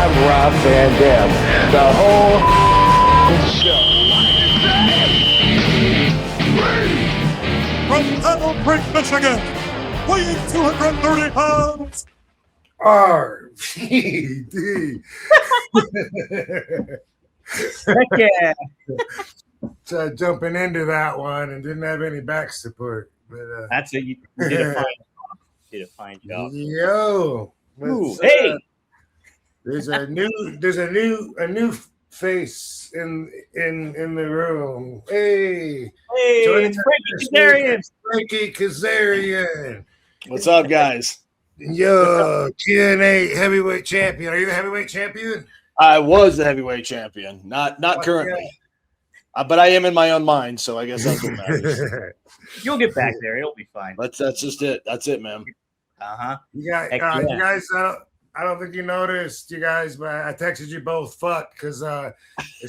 I'm Rob Van Dam. The whole show. From Battle Creek, Michigan, weighing 230 pounds, RVD. Heck yeah. So jumping into that one and didn't have any back support. But That's it. You did a fine job. Did a fine job. Yo. Ooh, hey. There's a new face in the room. Hey, It's Frankie Kazarian. Frankie Kazarian. What's up, guys? Yo, TNA heavyweight champion. Are you a heavyweight champion? I was the heavyweight champion, not currently, but I am in my own mind. So I guess that's what matters. You'll get back there. It'll be fine. That's just it. That's it, man. You guys. I don't think you noticed, you guys, but I texted you both fuck because as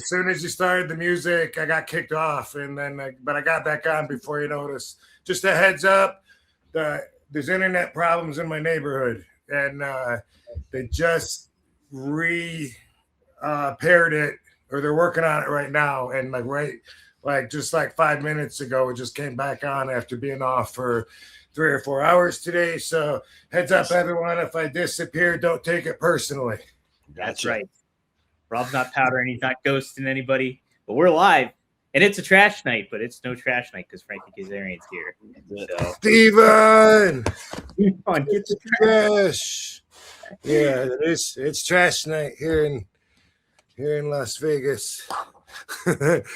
soon as you started the music, I got kicked off, and then but I got back on before you noticed. Just a heads up, there's internet problems in my neighborhood, and they just repaired it, or they're working on it right now, and just 5 minutes ago, it just came back on after being off for 3 or 4 hours today. So heads up, everyone, if I disappear, don't take it personally. That's right. Rob's not powdering. He's not ghosting anybody. But we're live. And it's a trash night, but it's no trash night because Frankie Kazarian's here. So. Steven! Come on, get the trash. Yeah, it's trash night here in Las Vegas. You're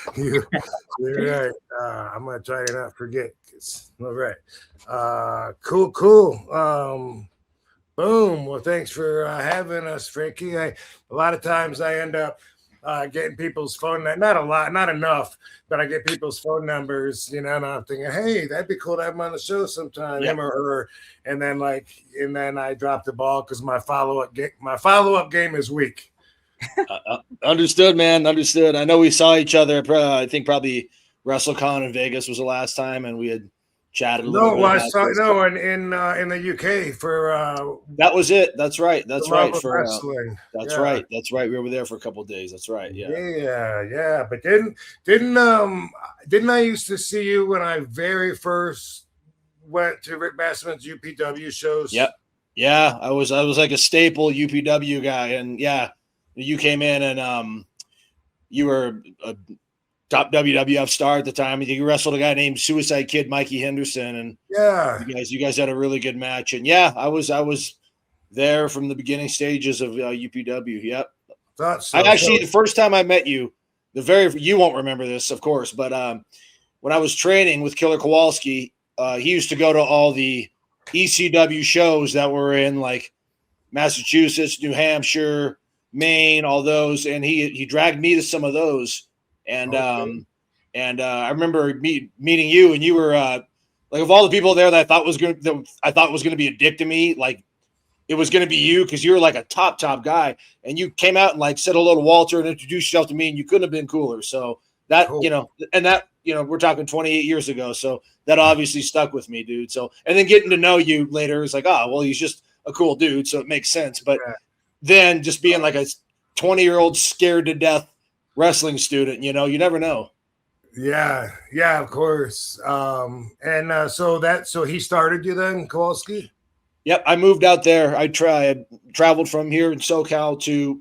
right. I'm going to try to not forget. All right. Cool. Boom. Well, thanks for having us, Frankie. A lot of times I end up getting people's phone, not a lot, not enough, but I get people's phone numbers, and I'm thinking, hey, that'd be cool to have him on the show sometime, him or her. And then I drop the ball because my follow-up game is weak. Understood, man. Understood. I know we saw each other. I think probably WrestleCon in Vegas was the last time, and we had chatted a little bit. In the UK for that was it. That's right. That's right. For wrestling. Right. That's right. We were there for a couple of days. That's right. Yeah. But didn't I used to see you when I very first went to Rick Bassman's UPW shows? Yep. Yeah. I was like a staple UPW guy, and you came in and you were a top WWF star at the time. You wrestled a guy named Suicide Kid Mikey Henderson, and you guys had a really good match. And I was there from the beginning stages of UPW. Yep. The first time I met you, you won't remember this, of course, but when I was training with Killer Kowalski, he used to go to all the ECW shows that were in like Massachusetts, New Hampshire, Maine, all those, and he dragged me to some of those. And I remember meeting you, and you were like, of all the people there that I thought was going to be a dick to me, like it was going to be you, because you were like a top guy, and you came out and like said hello to Walter and introduced yourself to me, and you couldn't have been cooler. So that we're talking 28 years ago, so that obviously stuck with me, dude. So, and then getting to know you later is like, oh well, he's just a cool dude, so it makes sense. But then just being like a 20-year-old scared to death wrestling student, you never know. Yeah, of course. So he started you then, Kowalski? Yep, I moved out there. I traveled from here in SoCal to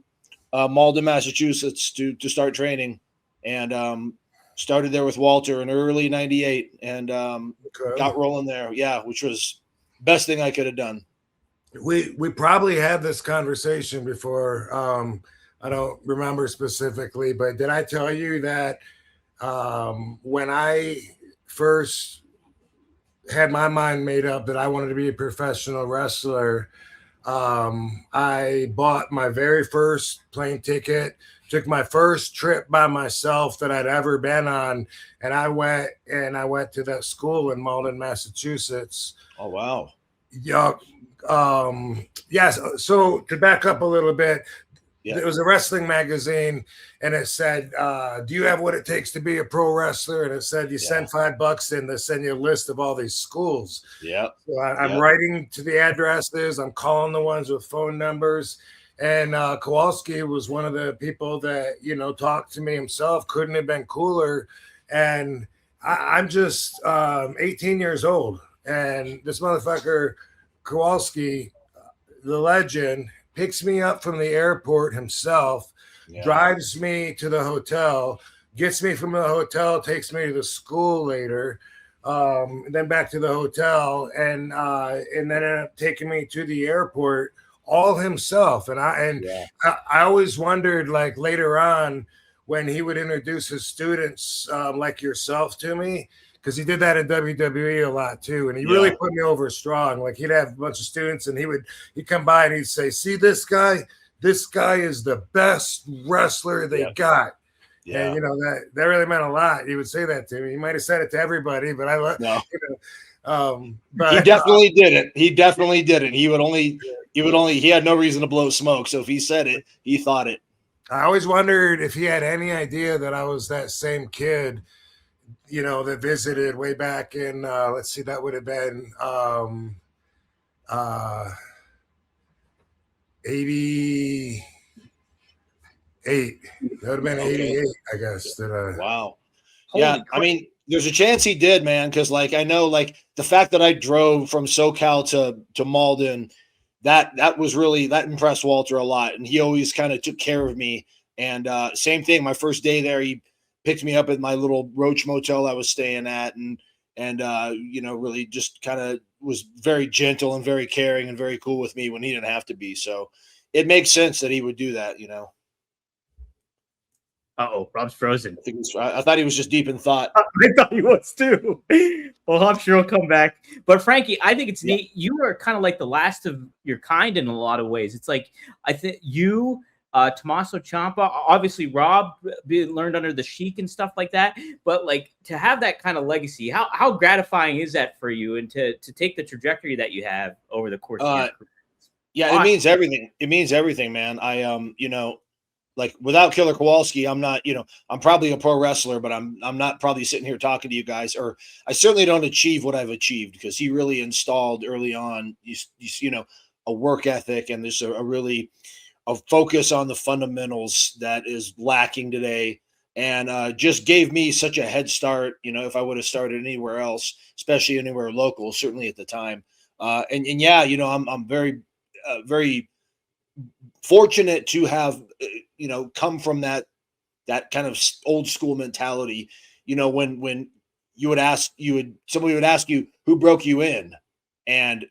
Malden, Massachusetts to start training, and started there with Walter in early '98, and got rolling there. Yeah, which was best thing I could have done. We probably had this conversation before. I don't remember specifically, but did I tell you that when I first had my mind made up that I wanted to be a professional wrestler, I bought my very first plane ticket, took my first trip by myself that I'd ever been on, and I went to that school in Malden, Massachusetts. Oh, wow. Yeah. Yes. So to back up a little bit, it was a wrestling magazine, and it said, do you have what it takes to be a pro wrestler? And it said, you send $5 in, they send you a list of all these schools. Yeah. So I'm writing to the addresses. I'm calling the ones with phone numbers. And Kowalski was one of the people that, talked to me himself. Couldn't have been cooler. And I'm just 18 years old. And this motherfucker, Kowalski, the legend, picks me up from the airport himself, drives me to the hotel, gets me from the hotel, takes me to the school later, then back to the hotel, and then ended up taking me to the airport all himself. And I always wondered, like, later on when he would introduce his students like yourself to me, because he did that in WWE a lot too, and he really put me over strong. Like, he'd have a bunch of students, and he'd come by and he'd say, "See this guy? This guy is the best wrestler they got." Yeah. And that really meant a lot. He would say that to me. He might have said it to everybody, but I love. But he definitely did it. He definitely did it. He had no reason to blow smoke. So if he said it, he thought it. I always wondered if he had any idea that I was that same kid, that visited way back in, let's see, that would have been 88. That would have been 88, I guess. Wow. Yeah, I mean, there's a chance he did, man, because, like, I know, like, the fact that I drove from SoCal to Malden, that impressed Walter a lot, and he always kind of took care of me. And same thing, my first day there, he picked me up at my little Roach Motel I was staying at, and really just kind of was very gentle and very caring and very cool with me when he didn't have to be. So it makes sense that he would do that, Uh-oh, Rob's frozen. I thought he was just deep in thought. I thought he was too. Well, I'm sure he'll come back. But Frankie, I think it's neat. You are kind of like the last of your kind in a lot of ways. It's like, I think you, Tommaso Ciampa, obviously Rob learned under the Sheik and stuff like that. But, like, to have that kind of legacy, how gratifying is that for you, and to take the trajectory that you have over the course of your career? Yeah, awesome. It means everything. It means everything, man. Like, without Killer Kowalski, I'm not, I'm probably a pro wrestler, but I'm not probably sitting here talking to you guys, or I certainly don't achieve what I've achieved, because he really installed early on, a work ethic, and there's a focus on the fundamentals that is lacking today, and just gave me such a head start, if I would have started anywhere else, especially anywhere local, certainly at the time. I'm very, very fortunate to have, come from that kind of old school mentality, when somebody would ask you who broke you in, and,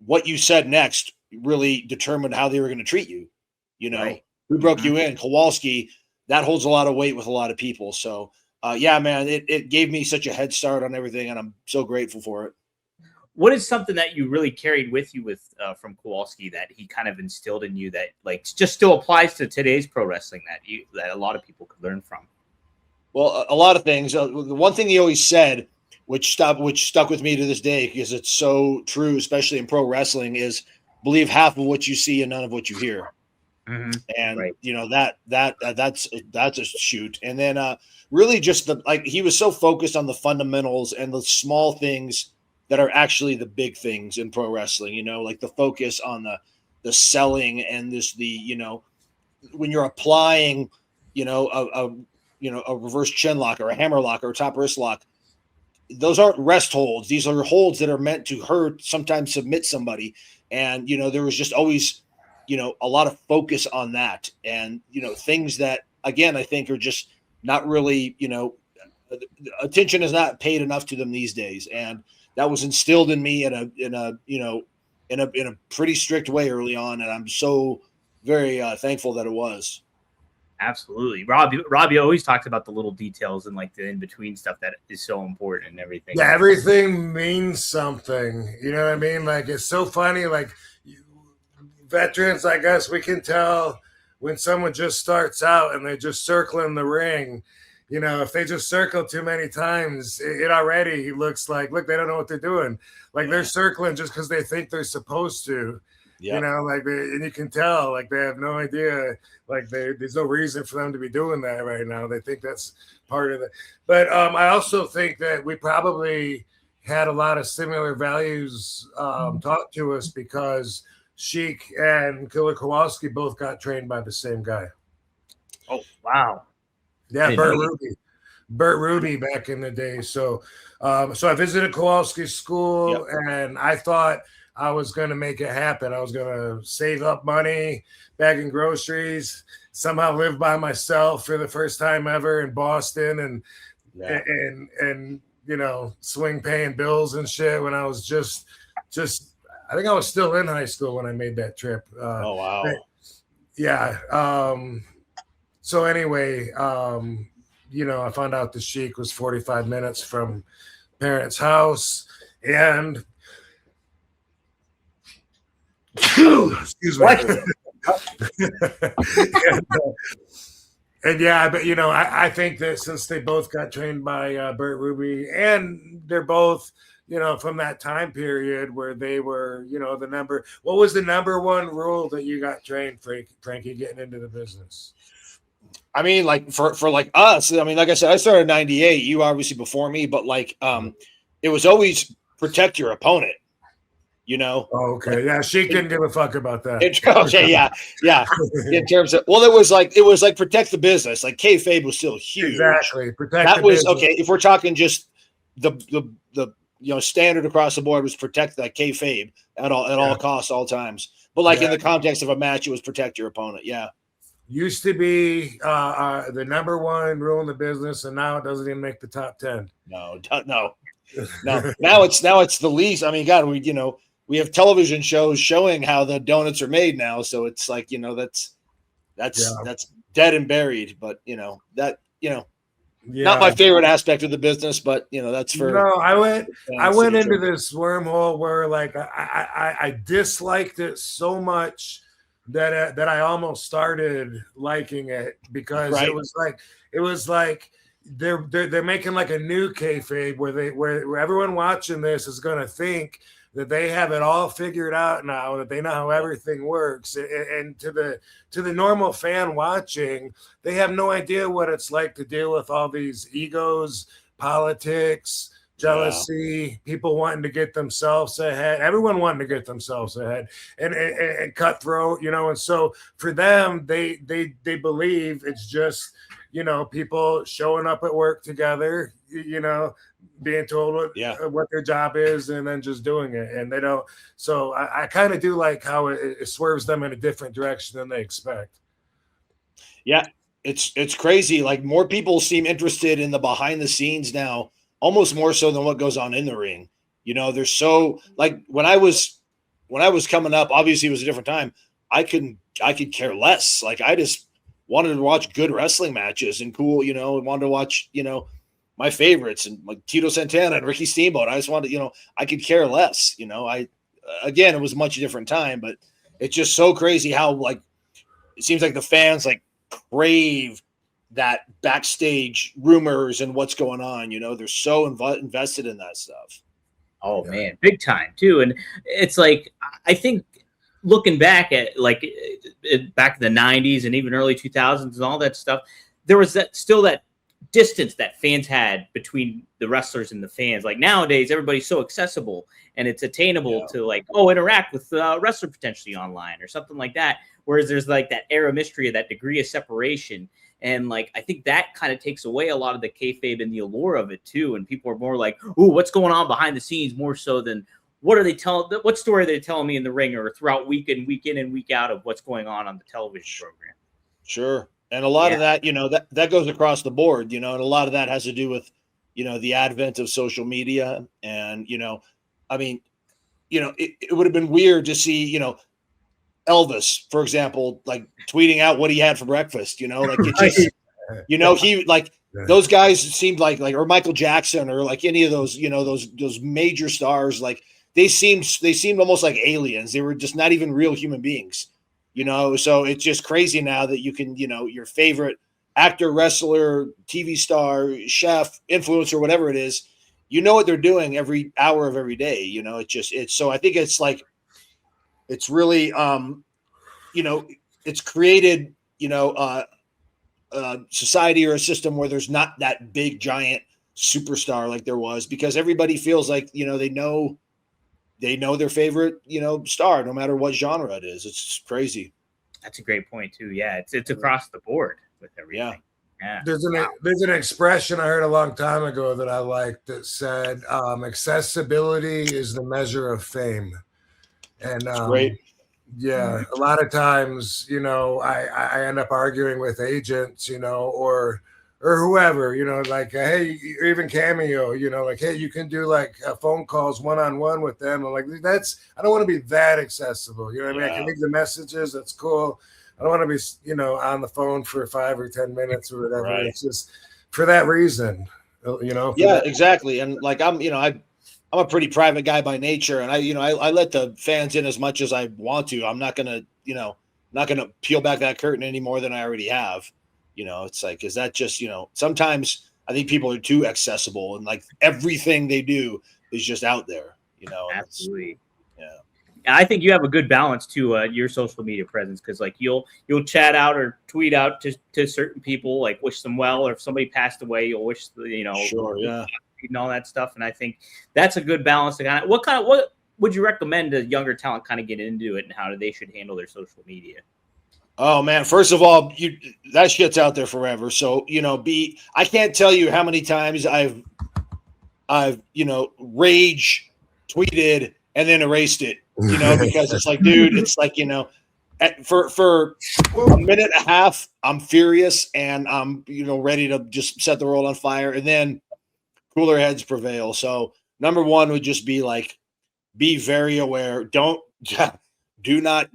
what you said next really determined how they were going to treat you, Right. Who broke you in. Kowalski, that holds a lot of weight with a lot of people. So, man, it gave me such a head start on everything, and I'm so grateful for it. What is something that you really carried with you from Kowalski that he kind of instilled in you that, like, just still applies to today's pro wrestling that a lot of people could learn from? Well, a lot of things. The one thing he always said, which stuck with me to this day, because it's so true, especially in pro wrestling, is believe half of what you see and none of what you hear. Mm-hmm. And right. That's a shoot. And then really just he was so focused on the fundamentals and the small things that are actually the big things in pro wrestling, like the focus on the selling, and when you're applying, a reverse chin lock or a hammer lock or a top wrist lock, those aren't rest holds. These are holds that are meant to hurt, sometimes submit somebody. And, there was just always, a lot of focus on that, and, things that, again, I think are just not really, attention is not paid enough to them these days. And that was instilled in me in a pretty strict way early on, and I'm so very thankful that it was. Absolutely, Rob, you always talks about the little details and, like, the in between stuff that is so important and everything. Yeah, everything means something. You know what I mean? Like, it's so funny. Like, veterans like us, we can tell when someone just starts out and they're just circling the ring. If they just circle too many times, it already looks like, look, they don't know what they're doing. Like, they're circling just because they think they're supposed to. Yep. And you can tell, like, they have no idea. Like, there's no reason for them to be doing that right now. They think that's part of it. But I also think that we probably had a lot of similar values taught to us, because Sheik and Killer Kowalski both got trained by the same guy. Oh, wow. Yeah, Burt Ruby back in the day. So I visited Kowalski's school, and I thought I was going to make it happen. I was going to save up money, bagging groceries, somehow live by myself for the first time ever in Boston, and you know, swing paying bills and shit when I was just I think I was still in high school when I made that trip. Oh wow. Yeah. So anyway, you know, I found out the Sheik was 45 minutes from parents' house, and excuse me. And yeah, but you know, I think that since they both got trained by Burt Ruby, and they're both, you know, from that time period where they were, you know, what was the number one rule that you got trained, Frankie, getting into the business? I mean, like for like us, I mean, like I said, I started in 98, you obviously before me, but like it was always protect your opponent, you know? Oh, okay. Yeah, she couldn't give a fuck about that. Okay, yeah. In terms of, well, it was like protect the business. Like kayfabe was still huge. Exactly. Protect that the was business. okay. If we're talking just the you know, standard across the board was protect that kayfabe at all costs, all times. But like in the context of a match, it was protect your opponent. Yeah. Used to be the number one rule in the business, and now it doesn't even make the top 10. No. Now it's the least. I mean, God, we have television shows showing how the donuts are made now, so it's like, you know, that's dead and buried. But you know that, you know, not my favorite aspect of the business, but you know, that's for. No, I went into this wormhole where like I disliked it so much that I almost started liking it, because it was like they're making like a new kayfabe where everyone watching this is going to think that they have it all figured out now, that they know how everything works, and to the normal fan watching, they have no idea what it's like to deal with all these egos, politics, jealousy, people wanting to get themselves ahead, everyone wanting to get themselves ahead, and cutthroat, you know. And so for them, they believe it's just, you know, people showing up at work together, you know, being told what their job is, and then just doing it, and they don't. So I kind of do like how it swerves them in a different direction than they expect. Yeah, it's crazy. Like more people seem interested in the behind the scenes now, almost more so than what goes on in the ring. You know, there's so like when I was coming up, obviously it was a different time. I could care less. Like I just wanted to watch good wrestling matches and cool, you know, and wanted to watch, you know, my favorites and like Tito Santana and Ricky Steamboat. I just wanted, you know, I could care less, you know. Again, it was a much different time, but it's just so crazy how like it seems like the fans like crave that backstage rumors and what's going on, you know. They're so invested in that stuff. Oh man, big time too. And it's like, I think looking back at like back in the 90s and even early 2000s and all that stuff, there was still that distance that fans had between the wrestlers and the fans. Like nowadays, everybody's so accessible and it's attainable to like, interact with the wrestler potentially online or something like that. Whereas there's like that air of mystery, of that degree of separation. And like, I think that kind of takes away a lot of the kayfabe and the allure of it too. And people are more like, ooh, what's going on behind the scenes, more so than what story are they telling me in the ring or throughout week in and week out of what's going on the television program. Sure. And a lot of that, you know, that goes across the board, you know, and a lot of that has to do with, you know, the advent of social media. And, you know, I mean, you know, it would have been weird to see, you know, Elvis, for example, like tweeting out what he had for breakfast, you know, like it just, you know, he like those guys seemed like, or Michael Jackson or like any of those, you know, those major stars, like they seemed almost like aliens. They were just not even real human beings, you know? So it's just crazy now that you can, you know, your favorite actor, wrestler, TV star, chef, influencer, whatever it is, you know what they're doing every hour of every day. You know, so I think it's like, it's really, you know, it's created, you know, a society or a system where there's not that big giant superstar like there was, because everybody feels like, you know, they know they know their favorite, star, no matter what genre it is. It's just crazy. That's a great point too. Yeah, it's across the board with everything. Yeah. There's an expression I heard a long time ago that I liked that said, accessibility is the measure of fame. And great. Yeah, a lot of times, I end up arguing with agents, or whoever, like, hey, or even Cameo, like, hey, you can do like phone calls one-on-one with them. I'm like, I don't want to be that accessible. You know what I mean? I can leave the messages. That's cool. I don't want to be, on the phone for 5 or 10 minutes or whatever. Right. It's just for that reason, Yeah, exactly. And like, I'm a pretty private guy by nature, and I let the fans in as much as I want to. I'm not gonna, peel back that curtain any more than I already have. It's like, is that just, sometimes I think people are too accessible, and like everything they do is just out there. Absolutely. Yeah. And I think you have a good balance to your social media presence, because like you'll chat out or tweet out to certain people, like wish them well, or if somebody passed away, you'll wish sure, yeah, and all that stuff. And I think that's a good balance to kind of what would you recommend to younger talent kind of get into it, and how they should handle their social media? Oh man, first of all, that shit's out there forever. So, I can't tell you how many times I've rage tweeted and then erased it, because it's like, dude, it's like, for a minute and a half, I'm furious and I'm, ready to just set the world on fire, and then cooler heads prevail. So number one would just be like, be very aware. Do not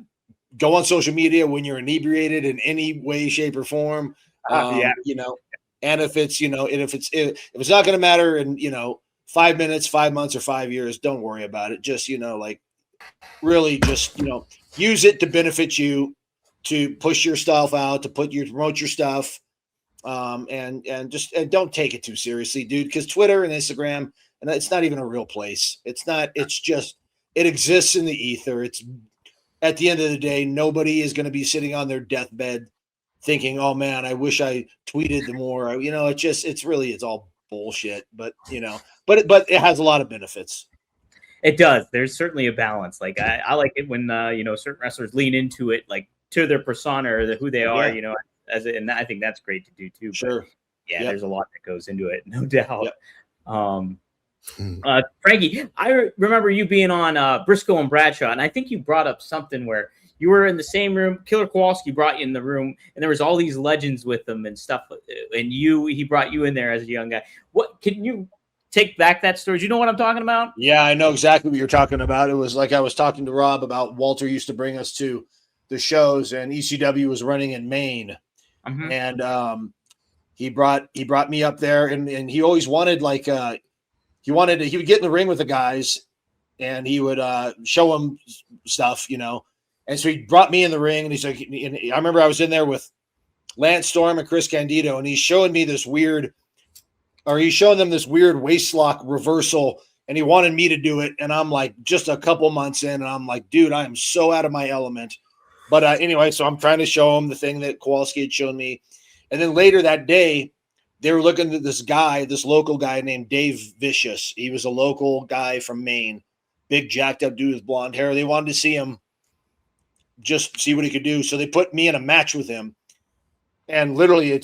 go on social media when you're inebriated in any way, shape, or form. And if it's, if it's not going to matter in, 5 minutes, 5 months, or 5 years, don't worry about it. Just, like really just, use it to benefit you, to push your stuff out, to promote your stuff. And don't take it too seriously, dude, because Twitter and Instagram, and it's not even a real place. It's not, it's just, it exists in the ether. It's, at the end of the day, nobody is going to be sitting on their deathbed thinking, oh man, I wish I tweeted more. It's all bullshit, but but it has a lot of benefits. It does. There's certainly a balance. Like I like it when, certain wrestlers lean into it, like to their persona or who they are, and I think that's great to do too. Sure. But there's a lot that goes into it, no doubt. Yep. Frankie, I remember you being on Briscoe and Bradshaw, and I think you brought up something where you were in the same room. Killer Kowalski brought you in the room, and there was all these legends with them and stuff. And he brought you in there as a young guy. What can you take back that story? Do you know what I'm talking about? Yeah, I know exactly what you're talking about. It was like I was talking to Rob about Walter used to bring us to the shows, and ECW was running in Maine, and he brought me up there, and he always wanted like he would get in the ring with the guys, and he would show them stuff, And so he brought me in the ring, and he's like, and I remember I was in there with Lance Storm and Chris Candido, and he's showing them this weird waist lock reversal, and he wanted me to do it. And I'm like, just a couple months in, and I'm like, dude, I am so out of my element. But anyway, so I'm trying to show him the thing that Kowalski had shown me. And then later that day, they were looking at this local guy named Dave Vicious. He was a local guy from Maine, big jacked up dude with blonde hair. They wanted to see him, just see what he could do. So they put me in a match with him. And literally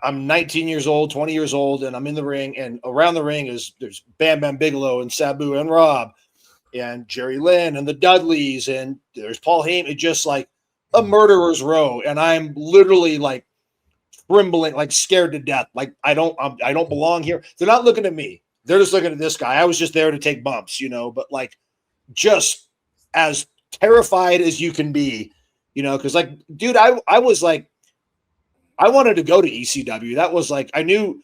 I'm 19 years old, 20 years old, and I'm in the ring, and around the ring there's Bam Bam Bigelow and Sabu and Rob and Jerry Lynn and the Dudleys, and there's Paul Heyman. It's just like a murderer's row. And I'm literally like trembling, like scared to death. Like I don't belong here. They're not looking at me. They're just looking at this guy. I was just there to take bumps, but like just as terrified as you can be, because like, dude, I was like, I wanted to go to ECW. That was like, I knew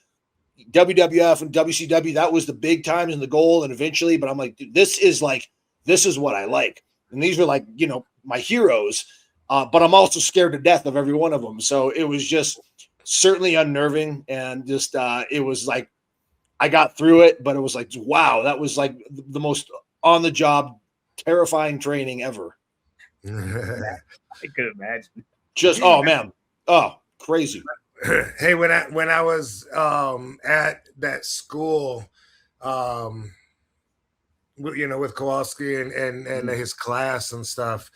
WWF and WCW, that was the big times and the goal. And eventually, but I'm like, dude, this is what I like. And these were like, my heroes. But I'm also scared to death of every one of them. So it was just certainly unnerving. And just, it was like, I got through it, but it was like, wow, that was like the most on the job, terrifying training ever. I could imagine. Just, oh man. Oh, crazy. Hey, when I was at that school, with Kowalski and his class and stuff.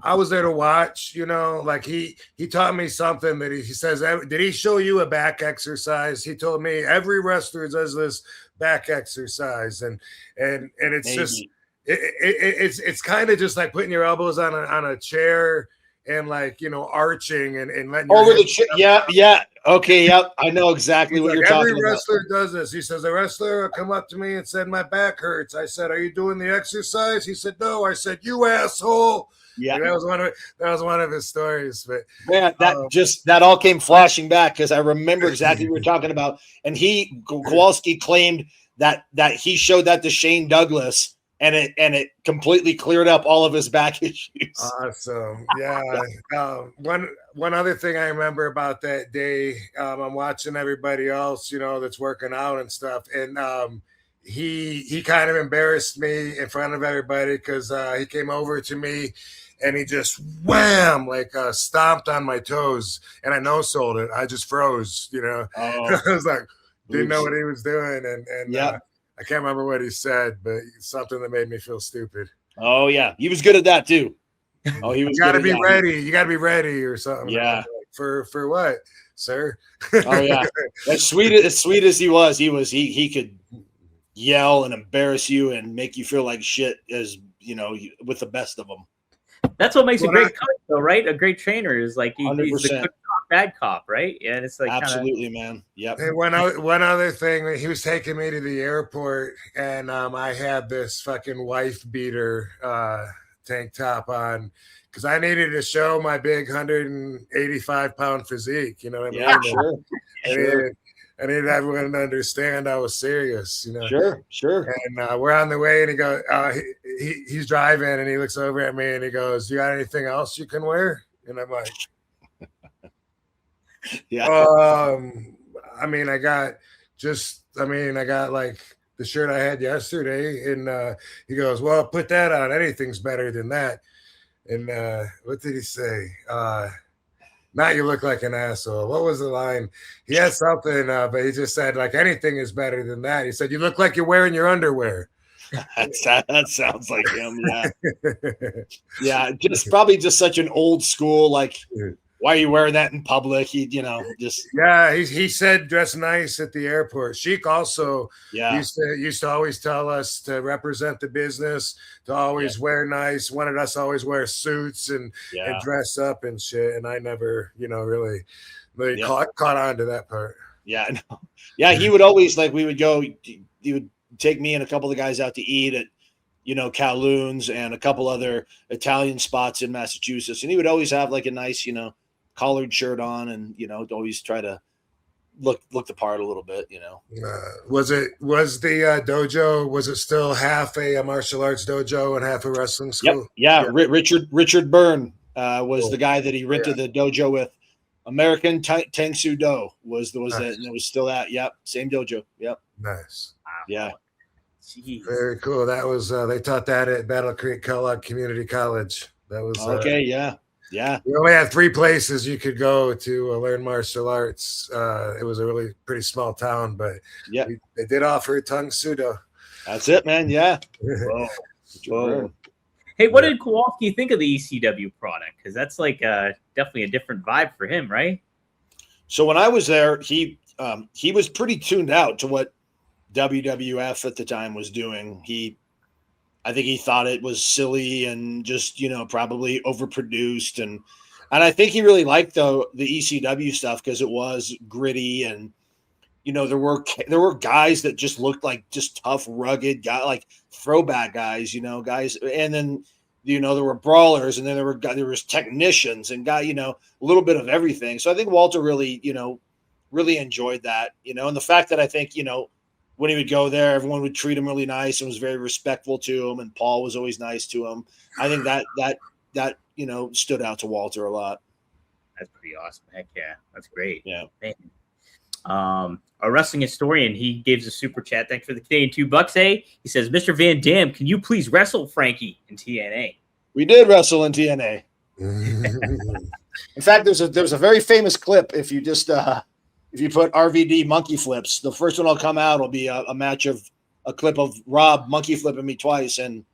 I was there to watch, like he taught me something that he says, did he show you a back exercise? He told me every wrestler does this back exercise. And it's Maybe. just, it's kind of just like putting your elbows on a chair and like, arching and letting your over the yeah. Okay, yep. I know exactly what you're talking about. Every wrestler does this. He says, a wrestler come up to me and said, my back hurts. I said, are you doing the exercise? He said, no. I said, you asshole. Yeah, that was one of his stories. But man, that all came flashing back because I remember exactly what you're talking about. And Kowalski claimed that he showed that to Shane Douglas, and it completely cleared up all of his back issues. Awesome, yeah. One other thing I remember about that day, I'm watching everybody else, that's working out and stuff, and he kind of embarrassed me in front of everybody because he came over to me. And he just wham, stomped on my toes, and I no-sold it. I just froze, Oh. I was like, didn't know what he was doing, and yep. I can't remember what he said, but something that made me feel stupid. Oh yeah, he was good at that too. Oh, he was. You got to be ready. You got to be ready, or something. Yeah. For what, sir? Oh yeah. As sweet as he was, he could yell and embarrass you and make you feel like shit, as with the best of them. That's what makes a great coach, though, right? A great trainer is like he's the good cop, bad cop, right? Yeah, and it's like absolutely, man. Yep. Hey, one other thing, he was taking me to the airport, and I had this fucking wife beater tank top on because I needed to show my big 185-pound physique. You know what I mean? Yeah, sure. I needed everyone to understand I was serious, Sure. And we're on the way, and he goes, he's driving, and he looks over at me, and he goes, "You got anything else you can wear?" And I'm like, "Yeah." I got like the shirt I had yesterday, and he goes, "Well, put that on. Anything's better than that." And what did he say? Not you look like an asshole. What was the line? He had something, but he just said, like, anything is better than that. He said, you look like you're wearing your underwear. That sounds like him, yeah. Yeah, probably just such an old school, like, why are you wearing that in public? He said dress nice at the airport. Sheik also used to always tell us to represent the business, to always wear nice, wanted us to always wear suits and dress up and shit. And I never, really caught on to that part. Yeah, no. Yeah, he would always, like, we would go, he would take me and a couple of the guys out to eat at, Kowloon's and a couple other Italian spots in Massachusetts. And he would always have like a nice, collared shirt on, and always try to look the part a little bit. Was the dojo? Was it still half a martial arts dojo and half a wrestling school? Yep. Yeah. Richard Byrne was the guy that he rented the dojo with. American Tang Soo Do was nice. It, and it was still that. Yep, same dojo. Yep. Nice. Yeah. Jeez. Very cool. That was they taught that at Battle Creek Kellogg Community College. That was okay. Yeah. Yeah. We only had 3 places you could go to learn martial arts. It was a really pretty small town, but they did offer Tang Soo Do. That's it, man. Yeah. Whoa. Hey, what did Kowalski think of the ECW product? Because that's like definitely a different vibe for him, right? So when I was there, he was pretty tuned out to what WWF at the time was doing. I think he thought it was silly and just, probably overproduced. And I think he really liked the ECW stuff because it was gritty, and, there were guys that just looked like just tough, rugged guys, like throwback guys, guys. And then, there were brawlers, and then there was technicians and a little bit of everything. So I think Walter really, really enjoyed that, and the fact that I think, when he would go there, everyone would treat him really nice and was very respectful to him. And Paul was always nice to him. I think that stood out to Walter a lot. That's pretty awesome. Heck yeah. That's great. Yeah. Man. A wrestling historian, he gives a super chat. Thanks for the Canadian $2. He says, Mr. Van Dam, can you please wrestle Frankie in TNA? We did wrestle in TNA. In fact, there's a very famous clip. If you just if you put RVD monkey flips, the first one will come out will be a match of a clip of Rob monkey flipping me twice, and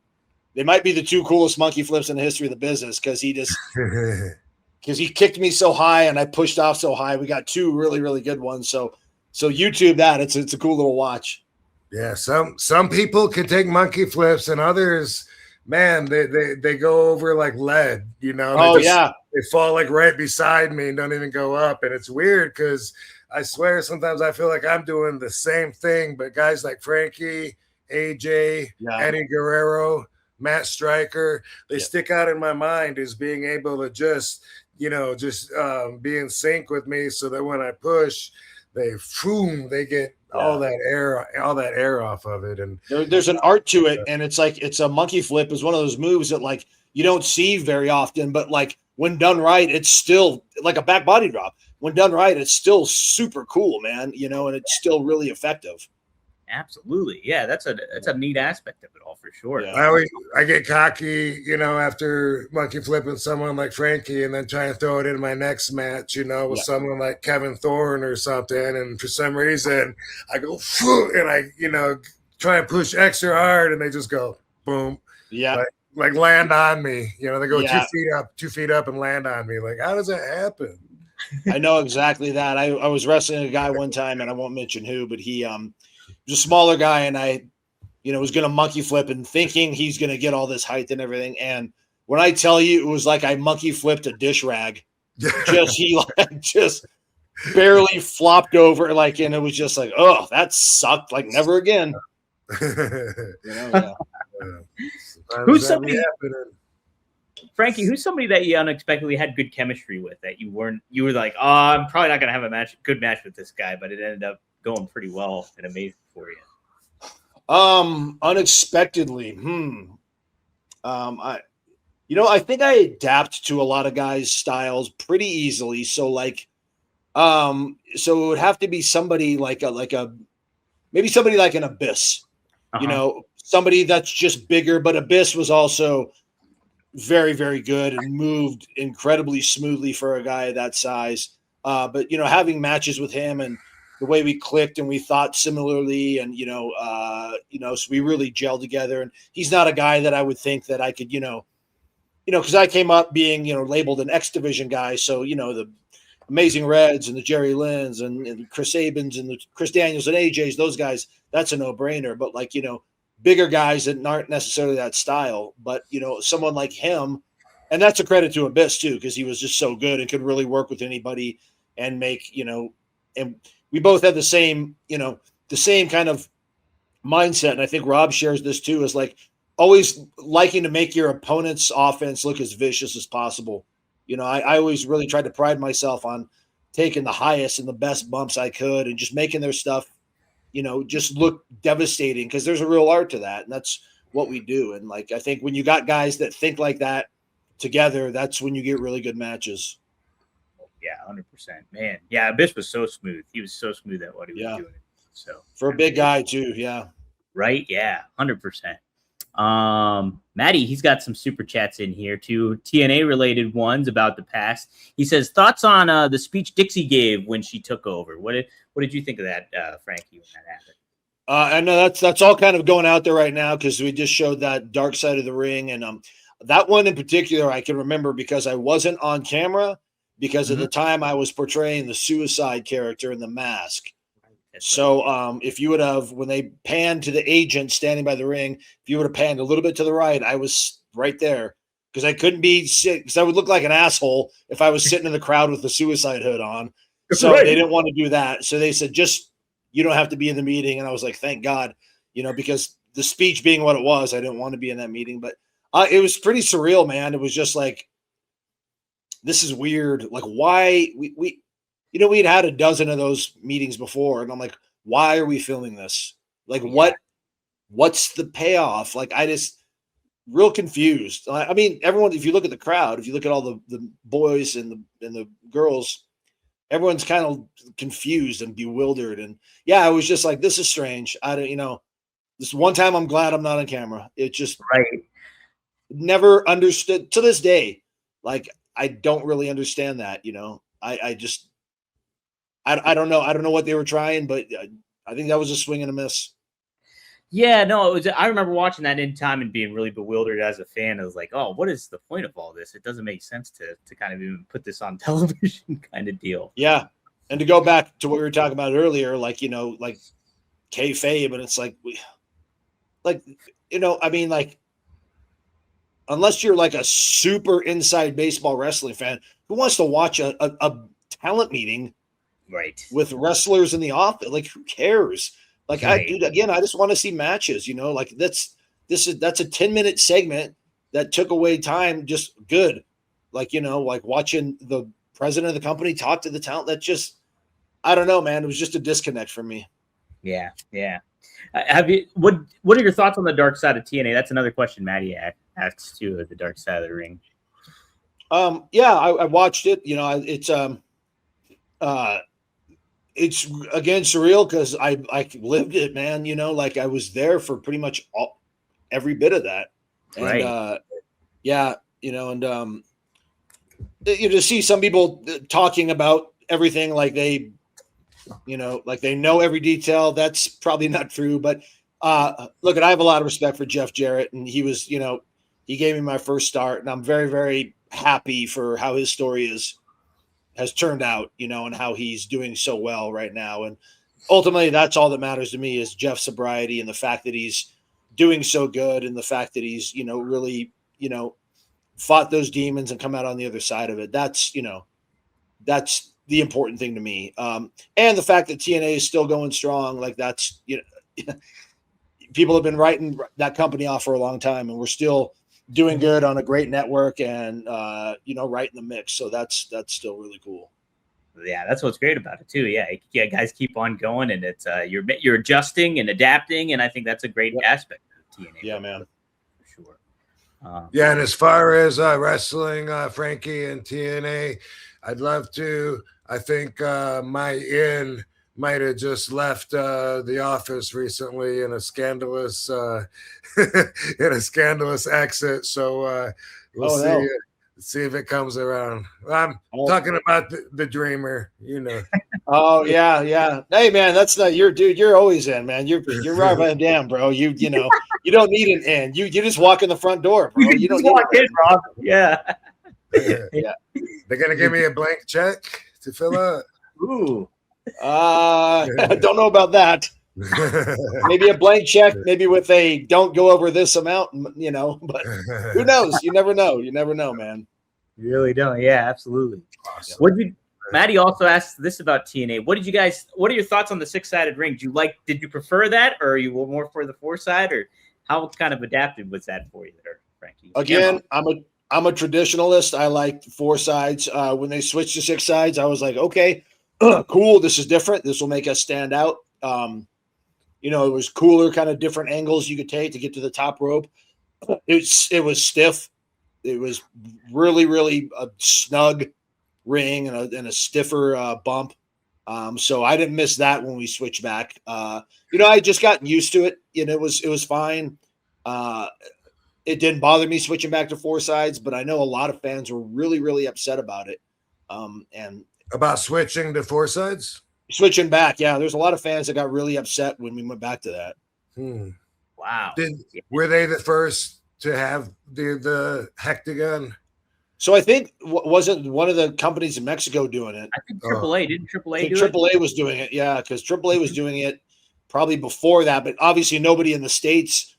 they might be the two coolest monkey flips in the history of the business because he kicked me so high and I pushed off so high. We got two really, really good ones. So YouTube that. It's a cool little watch. Yeah, some people can take monkey flips, and others, man, they go over like lead. You know? They fall like right beside me and don't even go up, and it's weird because I swear sometimes I feel like I'm doing the same thing, but guys like Frankie, AJ, Eddie Guerrero, Matt Stryker, they stick out in my mind as being able to just be in sync with me, so that when I push, they get all that air off of it. And there's an art to it, and it's a monkey flip is one of those moves that like you don't see very often, but like when done right, it's still like a back body drop. When done right, it's still super cool, man. And it's still really effective. Absolutely. Yeah, that's a neat aspect of it all for sure. Yeah. I get cocky, after monkey flipping someone like Frankie and then try and throw it in my next match, with someone like Kevin Thorne or something. And for some reason I go, and I, try and push extra hard and they just go boom. Yeah. Like land on me. They go 2 feet up and land on me. Like, how does that happen? I know exactly that. I was wrestling a guy one time, and I won't mention who, but he was a smaller guy, and I, was going to monkey flip and thinking he's going to get all this height and everything. And when I tell you, it was like I monkey flipped a dish rag. He just barely flopped over, and it was just like, oh, that sucked. Like never again. Who's somebody? Frankie, who's somebody that you unexpectedly had good chemistry with that you were like, oh, I'm probably not going to have a good match with this guy, but it ended up going pretty well and amazing for you? Unexpectedly. I think I adapt to a lot of guys' styles pretty easily. So so it would have to be somebody maybe somebody like an Abyss, somebody that's just bigger, but Abyss was also very, very good and moved incredibly smoothly for a guy that size. But having matches with him and the way we clicked and we thought similarly, and so we really gelled together. And he's not a guy that I would think that I could, because I came up being, labeled an X Division guy. So the Amazing Reds and the Jerry Lynn's and Chris Sabins and the Chris Daniels and AJ's, those guys, that's a no brainer. But bigger guys that aren't necessarily that style, but someone like him, and that's a credit to Abyss too, because he was just so good and could really work with anybody and make, and we both had the same kind of mindset. And I think Rob shares this too, is always liking to make your opponent's offense look as vicious as possible. I always really tried to pride myself on taking the highest and the best bumps I could and just making their stuff just look devastating, because there's a real art to that. And that's what we do. And I think when you got guys that think like that together, that's when you get really good matches. Yeah, 100%, man. Yeah, Abyss was so smooth. He was so smooth at what he was doing. So for a big guy too. Yeah. Right. Yeah. 100%. Maddie, he's got some super chats in here too, TNA related ones about the past. He says thoughts on the speech Dixie gave when she took over. What did you think of that, Frankie, when that happened? I know that's all kind of going out there right now because we just showed that Dark Side of the Ring, and that one in particular I can remember because I wasn't on camera because at the time I was portraying the Suicide character in The Mask. So if you would have, when they panned to the agent standing by the ring, if you would have panned a little bit to the right, I was right there because I couldn't be sick, because I would look like an asshole if I was sitting in the crowd with the Suicide hood on. So they didn't want to do that. So they said, you don't have to be in the meeting. And I was like, thank God, because the speech being what it was, I didn't want to be in that meeting. But it was pretty surreal, man. It was just this is weird. Why we'd had a dozen of those meetings before, and I'm like, why are we filming this? What's the payoff? I just real confused. I mean, everyone, if you look at the crowd, if you look at all the boys and the girls, everyone's kind of confused and bewildered. And yeah, I was just like, this is strange. I don't, this one time I'm glad I'm not on camera. It just never understood to this day. I don't really understand that, I don't know. I don't know what they were trying, but I think that was a swing and a miss. Yeah, no, it was. I remember watching that in time and being really bewildered as a fan. I was like, "Oh, what is the point of all this? It doesn't make sense to kind of even put this on television, kind of deal." Yeah, and to go back to what we were talking about earlier, like like kayfabe, and it's like I mean, like unless you're like a super inside baseball wrestling fan, who wants to watch a talent meeting Right. with wrestlers in the office? Like, who cares? Like, Right. I just want to see matches. Like that's a 10-minute segment that took away time. Just good, like like watching the president of the company talk to the talent. That just, I don't know, man. It was just a disconnect for me. Yeah, yeah. Have you? What are your thoughts on the dark side of TNA? That's another question Maddie asks too. The dark side of the ring. Yeah, I watched it. It's again surreal because I lived it, man. Like I was there for pretty much every bit of that. And Right. yeah, and you just see some people talking about everything like they know every detail. That's probably not true, but look, I have a lot of respect for Jeff Jarrett, and he was, he gave me my first start, and I'm very, very happy for how his story has turned out, and how he's doing so well right now. And ultimately, that's all that matters to me is Jeff's sobriety and the fact that he's doing so good, and the fact that he's, really, fought those demons and come out on the other side of it. That's the important thing to me. And the fact that TNA is still going strong, like that's, people have been writing that company off for a long time, and we're still doing good on a great network and, right in the mix. So that's still really cool. Yeah, that's what's great about it too. Yeah, guys keep on going, and it's you're adjusting and adapting, and I think that's a great aspect of TNA. Yeah, man, for sure. Yeah, and as far as wrestling, Frankie and TNA, I'd love to. I think my in might have just left the office recently in a scandalous exit. So we'll see. No. See if it comes around. I'm talking about the dreamer, Oh yeah. Hey man, that's not your dude. You're always in, man. You're right by damn, bro. You don't need an in. You just walk in the front door, bro. You don't walk in, Rob. Yeah. Yeah. They're gonna give me a blank check to fill out. Ooh. I don't know about that. Maybe a blank check, maybe with a don't go over this amount, but who knows? You never know, man. You really don't. Yeah, absolutely. Awesome. Maddie also asked this about TNA. What are your thoughts on the 6-sided ring? Did you prefer that, or are you more for the 4-side, or how kind of adapted was that for you there, Frankie? Again, I'm a traditionalist. I like 4 sides. When they switched to 6 sides, I was like, okay, cool. This is different. This will make us stand out. It was cooler, kind of different angles you could take to get to the top rope. It was stiff. It was really, really a snug ring and a stiffer bump. So I didn't miss that when we switched back. I just gotten used to it. It was fine. It didn't bother me switching back to 4 sides, but I know a lot of fans were really, really upset about it. And about switching to 4 sides? Switching back, yeah. There's a lot of fans that got really upset when we went back to that. Wow. Were they the first to have the hectagon? So I think wasn't one of the companies in Mexico doing it? I think AAA didn't AAA do AAA was doing it, yeah, because AAA was doing it probably before that, but obviously nobody in the States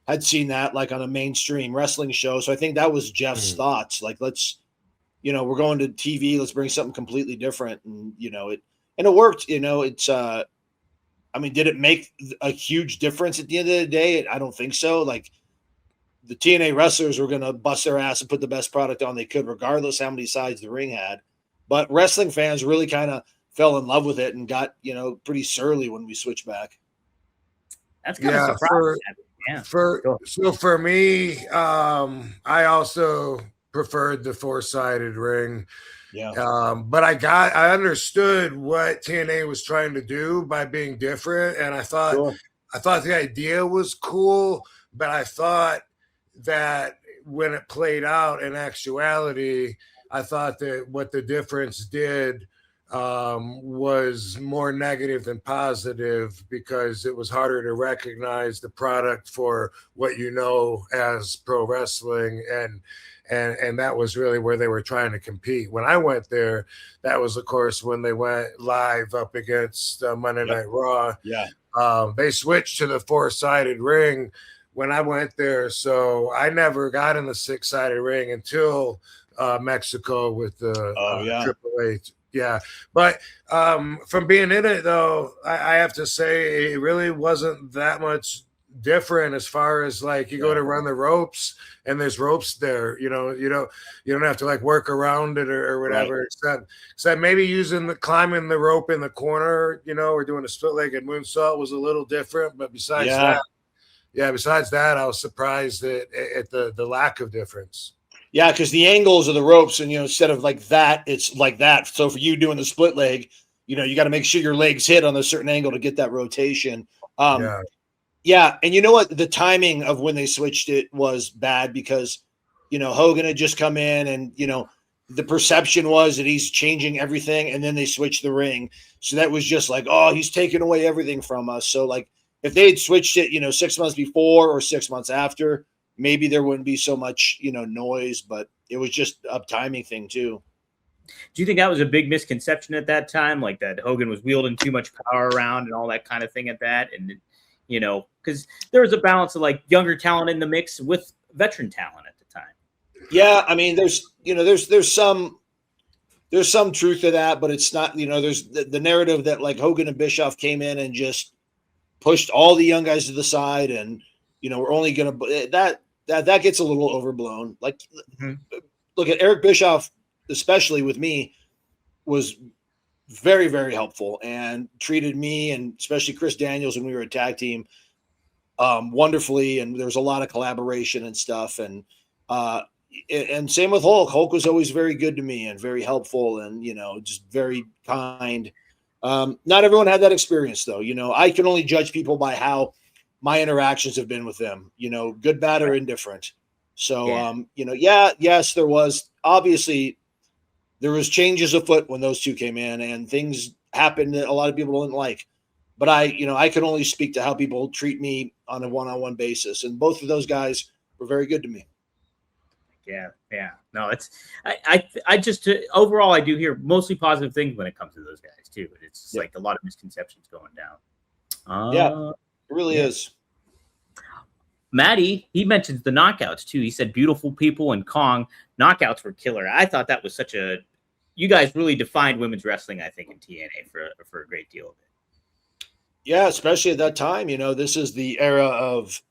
had seen that like on a mainstream wrestling show. So I think that was Jeff's thoughts. Like, let's, we're going to TV, let's bring something completely different, and it worked. It's did it make a huge difference at the end of the day? I don't think so. Like, the TNA wrestlers were going to bust their ass and put the best product on they could, regardless how many sides the ring had. But wrestling fans really kind of fell in love with it and got, pretty surly when we switched back. That's kind of surprising. So for me, I also preferred the 4-sided ring. Yeah. But I understood what TNA was trying to do by being different, and I thought the idea was cool, but I thought that when it played out in actuality, I thought that what the difference did was more negative than positive because it was harder to recognize the product for what you know as pro wrestling, and that was really where they were trying to compete. When I went there, that was of course when they went live up against Monday Night Raw. Yeah. They switched to the 4-sided ring when I went there, so I never got in the 6-sided ring until Mexico with the Triple H. Yeah, but from being in it though, I have to say it really wasn't that much different as far as like you go to run the ropes and there's ropes there. You don't have to like work around it or whatever. Right. Except maybe climbing the rope in the corner, or doing a split-legged moonsault was a little different. But besides that, I was surprised at the lack of difference. Yeah, because the angles of the ropes, and instead of like that, it's like that. So for you doing the split leg, you got to make sure your legs hit on a certain angle to get that rotation. Yeah, and you know what? The timing of when they switched it was bad because Hogan had just come in, and the perception was that he's changing everything, and then they switched the ring. So that was just like, oh, he's taking away everything from us. So like if they had switched it, 6 months before or 6 months after, maybe there wouldn't be so much, noise, but it was just a timing thing too. Do you think that was a big misconception at that time? Like that Hogan was wielding too much power around and all that kind of thing at that? And, because there was a balance of like younger talent in the mix with veteran talent at the time. Yeah. I mean, there's some truth to that, but it's not, there's the narrative that like Hogan and Bischoff came in and just pushed all the young guys to the side and, we're only going to that gets a little overblown. Like, look at Eric Bischoff, especially with me, was very, very helpful and treated me and especially Chris Daniels when we were a tag team wonderfully. And there was a lot of collaboration and stuff. And same with Hulk. Hulk was always very good to me and very helpful and, just very kind. Not everyone had that experience though. I can only judge people by how my interactions have been with them, good, bad, or indifferent. So, yes, there was changes afoot when those two came in and things happened that a lot of people didn't like, but I could only speak to how people treat me on a one-on-one basis. And both of those guys were very good to me. Yeah. No, I just overall, I do hear mostly positive things when it comes to those guys too. But it's just like a lot of misconceptions going down. It really is. Maddie, he mentions the knockouts too. He said Beautiful People and Kong knockouts were killer. I thought that was you guys really defined women's wrestling, I think, in TNA for a great deal of it. Yeah, especially at that time. This is the era of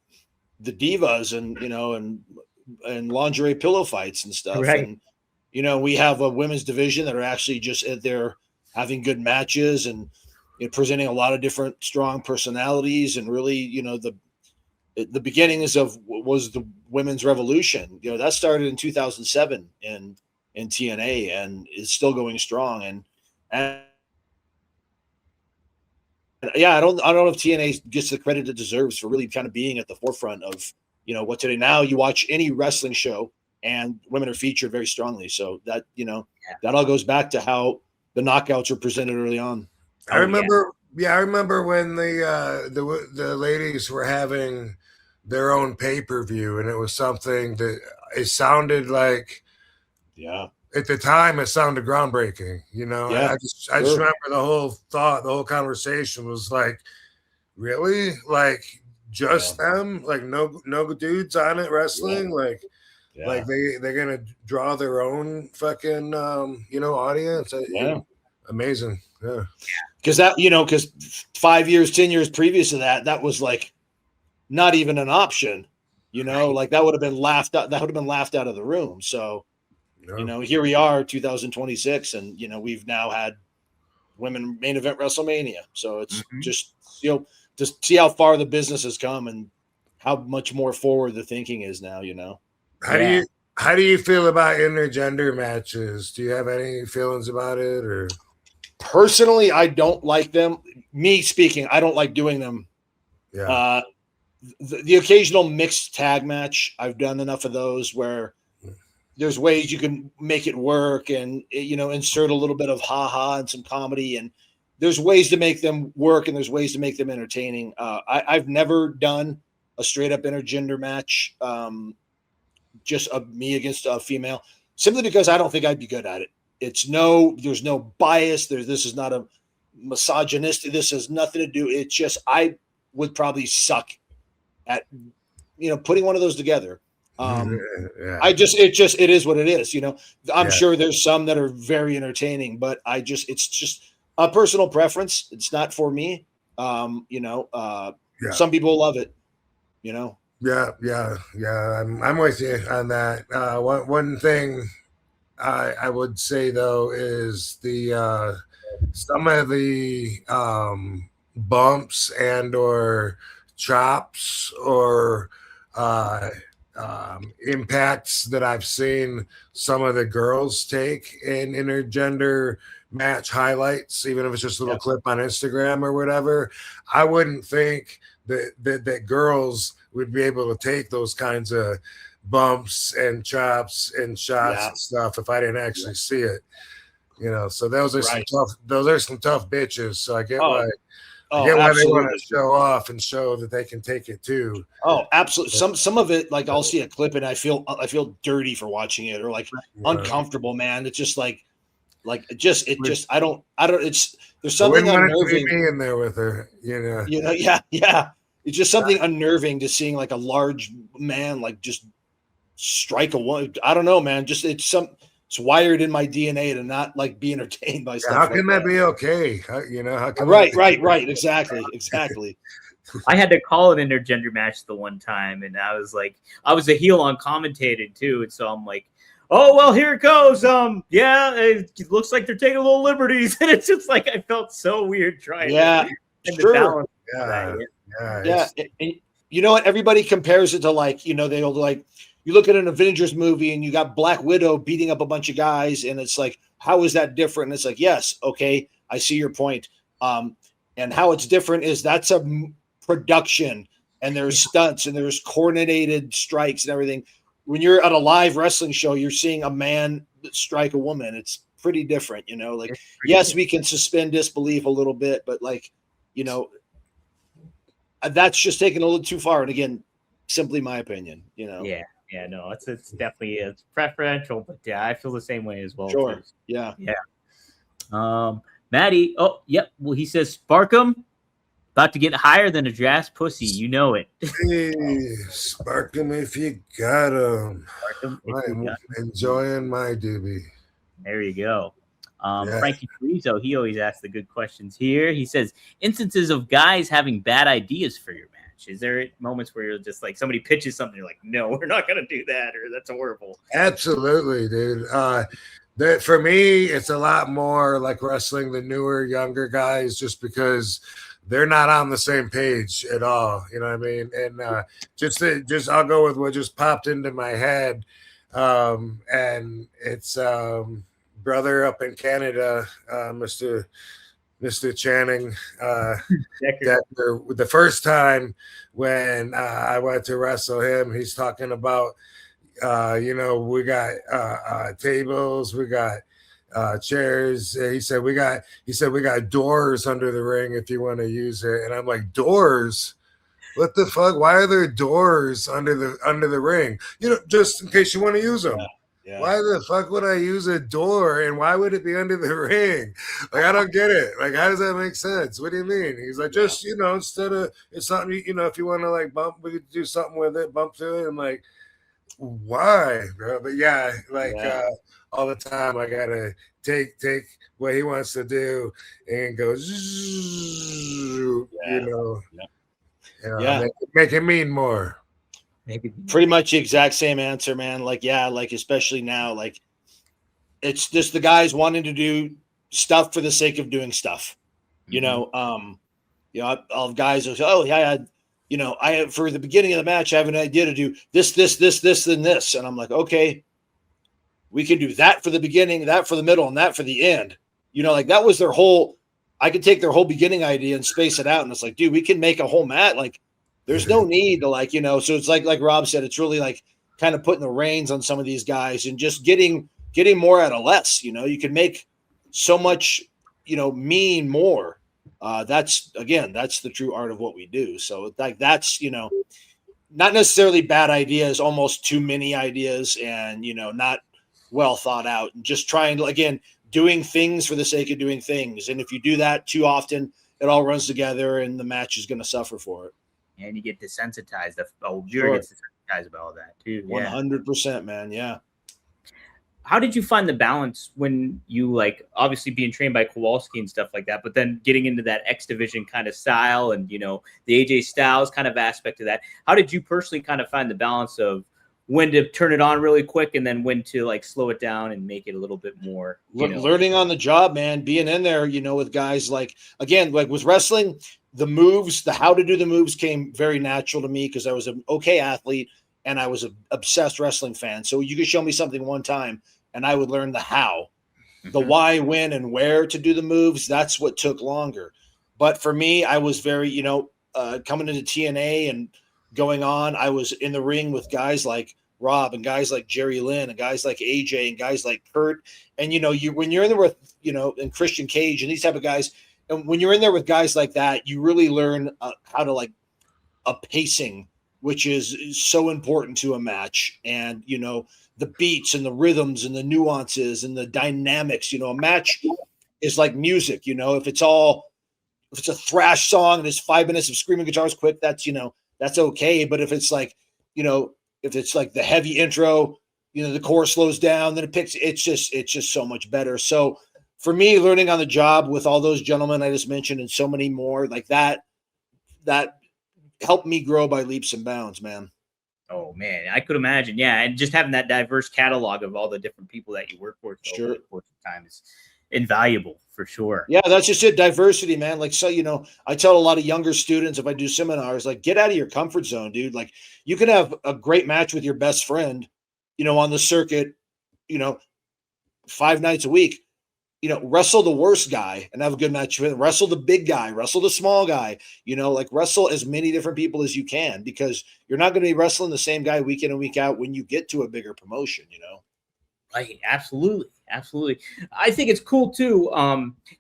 the divas and lingerie pillow fights and stuff. Right. And, we have a women's division that are actually just there having good matches and presenting a lot of different strong personalities and really, the beginnings was the women's revolution. That started in 2007 in TNA and is still going strong. And I don't know if TNA gets the credit it deserves for really kind of being at the forefront of, what today. Now you watch any wrestling show and women are featured very strongly. So that, that all goes back to how the knockouts were presented early on. I remember when the ladies were having their own pay-per-view, and it was something that it sounded like, at the time it sounded groundbreaking. I just remember the whole conversation was like, really, like just them, like no dudes on it wrestling, like they're gonna draw their own fucking audience. Amazing. Yeah. Because 5 years, 10 years previous to that was like not even an option, like that would have been laughed out. That would have been laughed out of the room. So, here we are, 2026, and we've now had women main event WrestleMania. So it's just see how far the business has come and how much more forward the thinking is now. How do you feel about intergender matches? Do you have any feelings about it or? Personally, I don't like them. Me speaking, I don't like doing them. Yeah. The occasional mixed tag match, I've done enough of those where, there's ways you can make it work and, insert a little bit of ha-ha and some comedy, and there's ways to make them work and there's ways to make them entertaining. I've never done a straight up intergender match, just me against a female, simply because I don't think I'd be good at it. There's no bias. This is not a misogynistic. This has nothing to do. It's just, I would probably suck at, putting one of those together. It is what it is. I'm sure there's some that are very entertaining, but it's just a personal preference. It's not for me. Some people love it, Yeah. I'm with you on that. One thing I would say though is the some of the bumps and or chops or impacts that I've seen some of the girls take in intergender match highlights, even if it's just a little clip on Instagram or whatever. I wouldn't think that girls would be able to take those kinds of bumps and chops and shots and stuff if I didn't actually see it. So those are some tough bitches. So I get why they want to show off and show that they can take it too. Oh, absolutely. Some of it, like I'll see a clip and I feel dirty for watching it, or like uncomfortable, man. It's just I don't. There's something unnerving in there with her, Yeah. It's just something unnerving to seeing like a large man like just strike a woman. I don't know, man. Just it's wired in my DNA to not like be entertained by stuff. How can that be okay? How can right. Exactly. I had to call an intergender match the one time, and I was a heel on commentated too, and so I'm like, oh well, here it goes. It looks like they're taking little liberties, and it's just like I felt so weird trying. Yeah, to balance. And you know what? Everybody compares it to they'll like. You look at an Avengers movie and you got Black Widow beating up a bunch of guys, and it's like, how is that different? And it's like, yes, okay, I see your point. And how it's different is that's a production, and there's stunts and there's coordinated strikes and everything. When you're at a live wrestling show, you're seeing a man strike a woman. It's pretty different, yes, we can suspend disbelief a little bit, but that's just taken a little too far. And again, simply my opinion, Yeah, no, it's definitely preferential, but I feel the same way as well. Sure. Yeah. Maddie. Oh, yep. Well, he says Sparkum about to get higher than a drass pussy. You know it. Hey, Sparkum if you got him. I'm enjoying my doobie. There you go. Frankie Carrizo, he always asks the good questions here. He says instances of guys having bad ideas for your match. Is there moments where you're just like somebody pitches something, you're like, no, we're not going to do that, or that's horrible? Absolutely, dude. For me, it's a lot more like wrestling the newer, younger guys, just because they're not on the same page at all. You know what I mean? And I'll go with what just popped into my head, and it's brother up in Canada, Mr. Channing, the first time when I went to wrestle him, he's talking about, we got tables, we got chairs. He said we got doors under the ring if you want to use it. And I'm like, doors? What the fuck? Why are there doors under the ring? Just in case you want to use them. Yeah. Why the fuck would I use a door, and why would it be under the ring? Like, I don't get it. Like, how does that make sense? What do you mean? He's like, just, instead of, it's something, if you want to like bump, we could do something with it, bump to it. I'm like, why, bro? But all the time I gotta take what he wants to do and go, make it mean more. Maybe pretty much the exact same answer, man. Especially now, it's just the guys wanting to do stuff for the sake of doing stuff. All guys will say, oh yeah, I for the beginning of the match, I have an idea to do this, and this, and I'm like, okay, we can do that for the beginning, that for the middle, and that for the end. That was their whole. I could take their whole beginning idea and space it out, and it's like, dude, we can make a whole mat. There's no need to so it's like Rob said, it's really kind of putting the reins on some of these guys and just getting more out of less. You know, you can make so much, you know, mean more. That's the true art of what we do. So like that's, you know, not necessarily bad ideas, almost too many ideas, and, you know, not well thought out, and just trying to, again, doing things for the sake of doing things. And if you do that too often, it all runs together and the match is going to suffer for it. And you get desensitized. The viewer gets desensitized about all that too. 100%, man. Yeah. How did you find the balance when you, like, obviously being trained by Kowalski and stuff like that, but then getting into that X Division kind of style and, you know, the AJ Styles kind of aspect of that? How did you personally kind of find the balance of when to turn it on really quick and then when to, like, slow it down and make it a little bit more, you know? Learning on the job, man, being in there, you know, with guys like, again, like with wrestling, the moves, the how to do the moves came very natural to me because I was an okay athlete and I was an obsessed wrestling fan. So you could show me something one time and I would learn the how, the why, when, and where to do the moves. That's what took longer. But for me, I was very, you know, coming into TNA and going on, I was in the ring with guys like Rob and guys like Jerry Lynn and guys like AJ and guys like Kurt. And, you know, when you're in there with, you know, and Christian Cage and these type of guys, and when you're in there with guys like that, you really learn how to, like, a pacing, which is so important to a match. And, you know, the beats and the rhythms and the nuances and the dynamics. You know, a match is like music. You know, if it's a thrash song and it's 5 minutes of screaming guitars quick, that's, you know, that's okay. But if it's like, you know, if it's like the heavy intro, you know, the chorus slows down, then it's just so much better. So for me, learning on the job with all those gentlemen I just mentioned and so many more like that helped me grow by leaps and bounds, man. Oh man, I could imagine. Yeah. And just having that diverse catalog of all the different people that you work for over the course of time is invaluable for sure. Yeah, that's just it. Diversity, man. Like, so, you know, I tell a lot of younger students, if I do seminars, like, get out of your comfort zone, dude. Like, you can have a great match with your best friend, you know, on the circuit, you know, 5 nights a week. You know, wrestle the worst guy and have a good match with him. Wrestle the big guy, wrestle the small guy, you know, like wrestle as many different people as you can, because you're not going to be wrestling the same guy week in and week out when you get to a bigger promotion, you know? Right. Absolutely. Absolutely. I think it's cool too.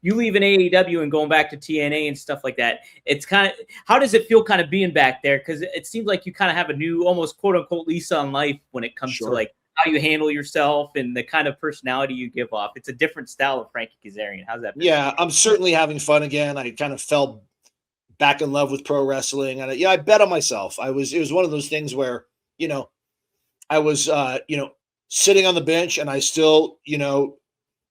You leaving AEW and going back to TNA and stuff like that. It's kind of, how does it feel kind of being back there? Cause it seems like you kind of have a new, almost quote unquote lease on life when it comes to like how you handle yourself and the kind of personality you give off. It's a different style of Frankie Kazarian. How's that? Yeah, I'm certainly having fun again. I kind of fell back in love with pro wrestling, and I bet on myself. It was one of those things where, you know, I was, you know, sitting on the bench and I still, you know,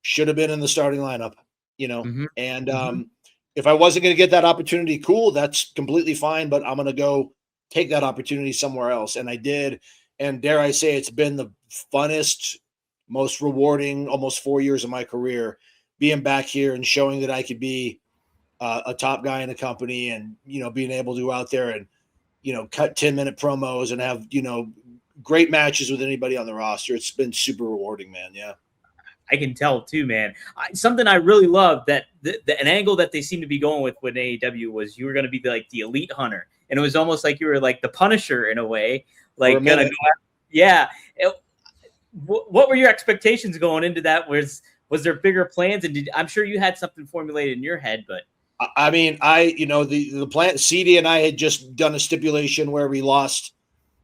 should have been in the starting lineup, you know, and if I wasn't going to get that opportunity, cool, that's completely fine, but I'm going to go take that opportunity somewhere else. And I did. And dare I say, it's been the funnest, most rewarding, almost 4 years of my career, being back here and showing that I could be a top guy in the company, and, you know, being able to go out there and, you know, cut 10-minute promos and have, you know, great matches with anybody on the roster. It's been super rewarding, man. Yeah. I can tell too, man. Something I really love that an angle that they seem to be going with AEW was you were going to be the elite hunter. And it was almost like you were like the Punisher in a way. Like, gonna go out, yeah. What were your expectations going into that? Was there bigger plans? And I'm sure you had something formulated in your head, but I mean, you know, the plan. CD and I had just done a stipulation where we lost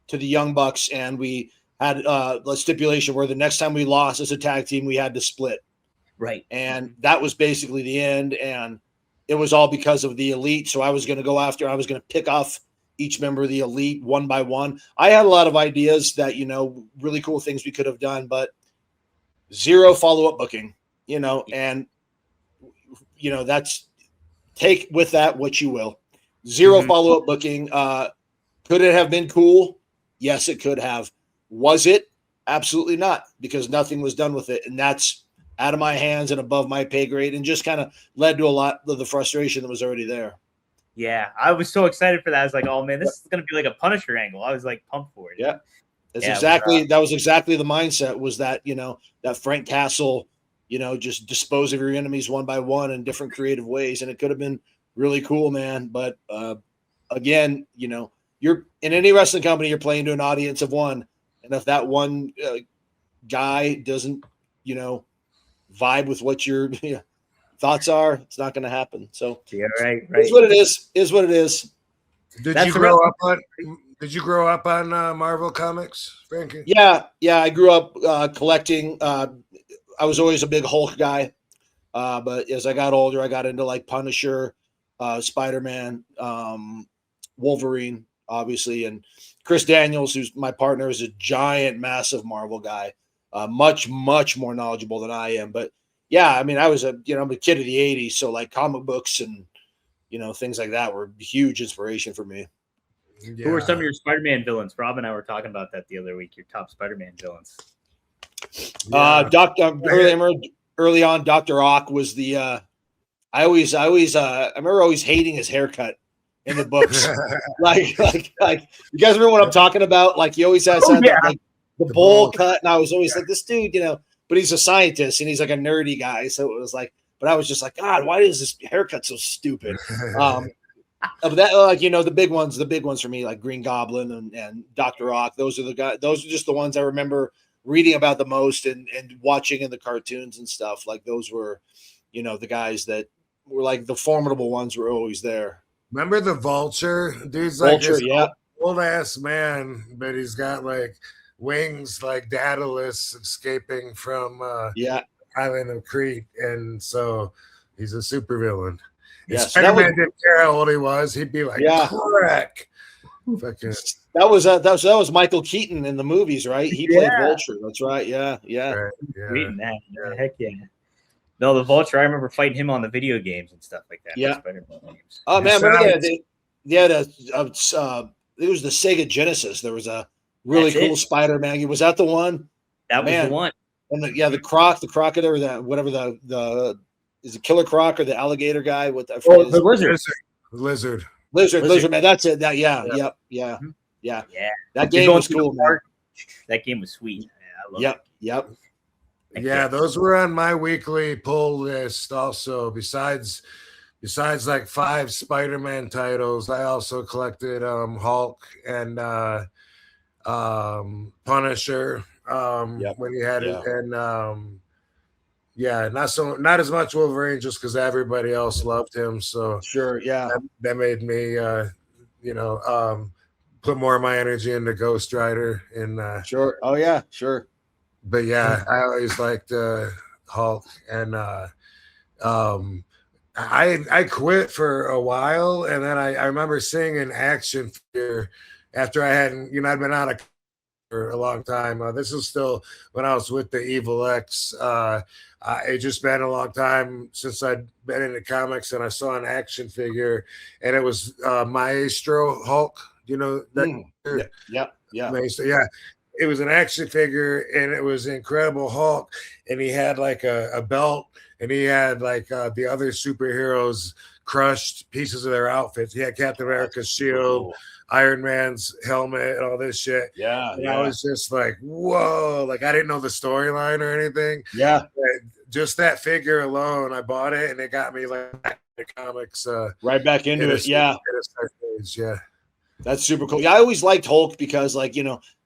to the Young Bucks, and we had a stipulation where the next time we lost as a tag team, we had to split. Right. And that was basically the end. And it was all because of the elite. So I was going to go after. I was going to pick off each member of the elite one by one. I had a lot of ideas that, you know, really cool things we could have done, but zero follow-up booking, you know, and, you know, that's, take with that what you will. Zero follow-up booking. Could it have been cool? Yes, it could have. Was it? Absolutely not, because nothing was done with it. And that's out of my hands and above my pay grade, and just kind of led to a lot of the frustration that was already there. Yeah, I was so excited for that. I was like, oh man, this is going to be like a Punisher angle. I was like pumped for it. Yeah. That was exactly the mindset, was that, you know, that Frank Castle, you know, just dispose of your enemies one by one in different creative ways. And it could have been really cool, man. But again, you know, you're in any wrestling company, you're playing to an audience of one. And if that one guy doesn't, vibe with what your thoughts are, it's not going to happen. So Yeah, right. It's what it is. Is what it is. Did That's you the grow real- up on? Did you grow up on Marvel comics, Frankie? Yeah. I grew up collecting. I was always a big Hulk guy, but as I got older, I got into like Punisher, Spider-Man, Wolverine, obviously, and Chris Daniels, who's my partner, is a giant, massive Marvel guy, much more knowledgeable than I am. But yeah, I mean, I'm a kid of the '80s, so like comic books and things like that were a huge inspiration for me. Yeah. Who are some of your Spider-Man villains? Rob and I were talking about that the other week. Your top Spider-Man villains. Yeah. Early on, Dr. Ock was the. I remember always hating his haircut in the books. like you guys remember what I'm talking about? Like he always has the bowl cut, and I was always like, this dude, but he's a scientist and he's like a nerdy guy, so it was like. But I was just like, God, why is this haircut so stupid? Of that, the big ones for me, like Green Goblin and Dr. Ock. Those are the guys. Those are just the ones I remember reading about the most and watching in the cartoons and stuff. Like those were, the guys that were like the formidable ones were always there. Remember the Vulture? Dude's like Vulture, this old ass man, but he's got like wings like Daedalus escaping from Island of Crete, and so he's a supervillain. Yeah, Spider-Man didn't care how old he was; he'd be like, "Crack." Fucking. That was Michael Keaton in the movies, right? He played Vulture. That's right. Yeah. Right, Reading that. Yeah. Heck yeah. No, the Vulture, I remember fighting him on the video games and stuff like that. Yeah. Spider-Man games. Oh, man. Remember they had it was the Sega Genesis. There was a really cool Spider-Man. Was that the one? That was the one. And the crocodile, or that whatever the is it Killer Croc or the alligator guy? What the lizard, man. That's it. That Yep. Yeah. That game was cool, man. That game was sweet. Yeah, I Yep. Yeah, those were on my weekly pull list. Also, besides like 5 Spider-Man titles, I also collected Hulk and Punisher. When he had it, and not as much Wolverine, just because everybody else loved him. So sure, that made me put more of my energy into Ghost Rider and sure. Oh yeah, sure. But yeah, I always liked Hulk, and I quit for a while, and then I remember seeing an action figure after I hadn't I'd been out of for a long time. This is still when I was with the Evil X. It just been a long time since I'd been into comics, and I saw an action figure, and it was Maestro Hulk. That? Yeah. Maestro, yeah. It was an action figure, and it was Incredible Hulk, and he had like a belt, and he had like the other superheroes crushed pieces of their outfits. He had Captain America's shield. Cool. Iron Man's helmet and all this shit. Yeah. I was just like, whoa. Like, I didn't know the storyline or anything. Yeah. But just that figure alone, I bought it, and it got me like back to comics. Right back into it. Yeah. Yeah. That's super cool. Yeah. I always liked Hulk because, like,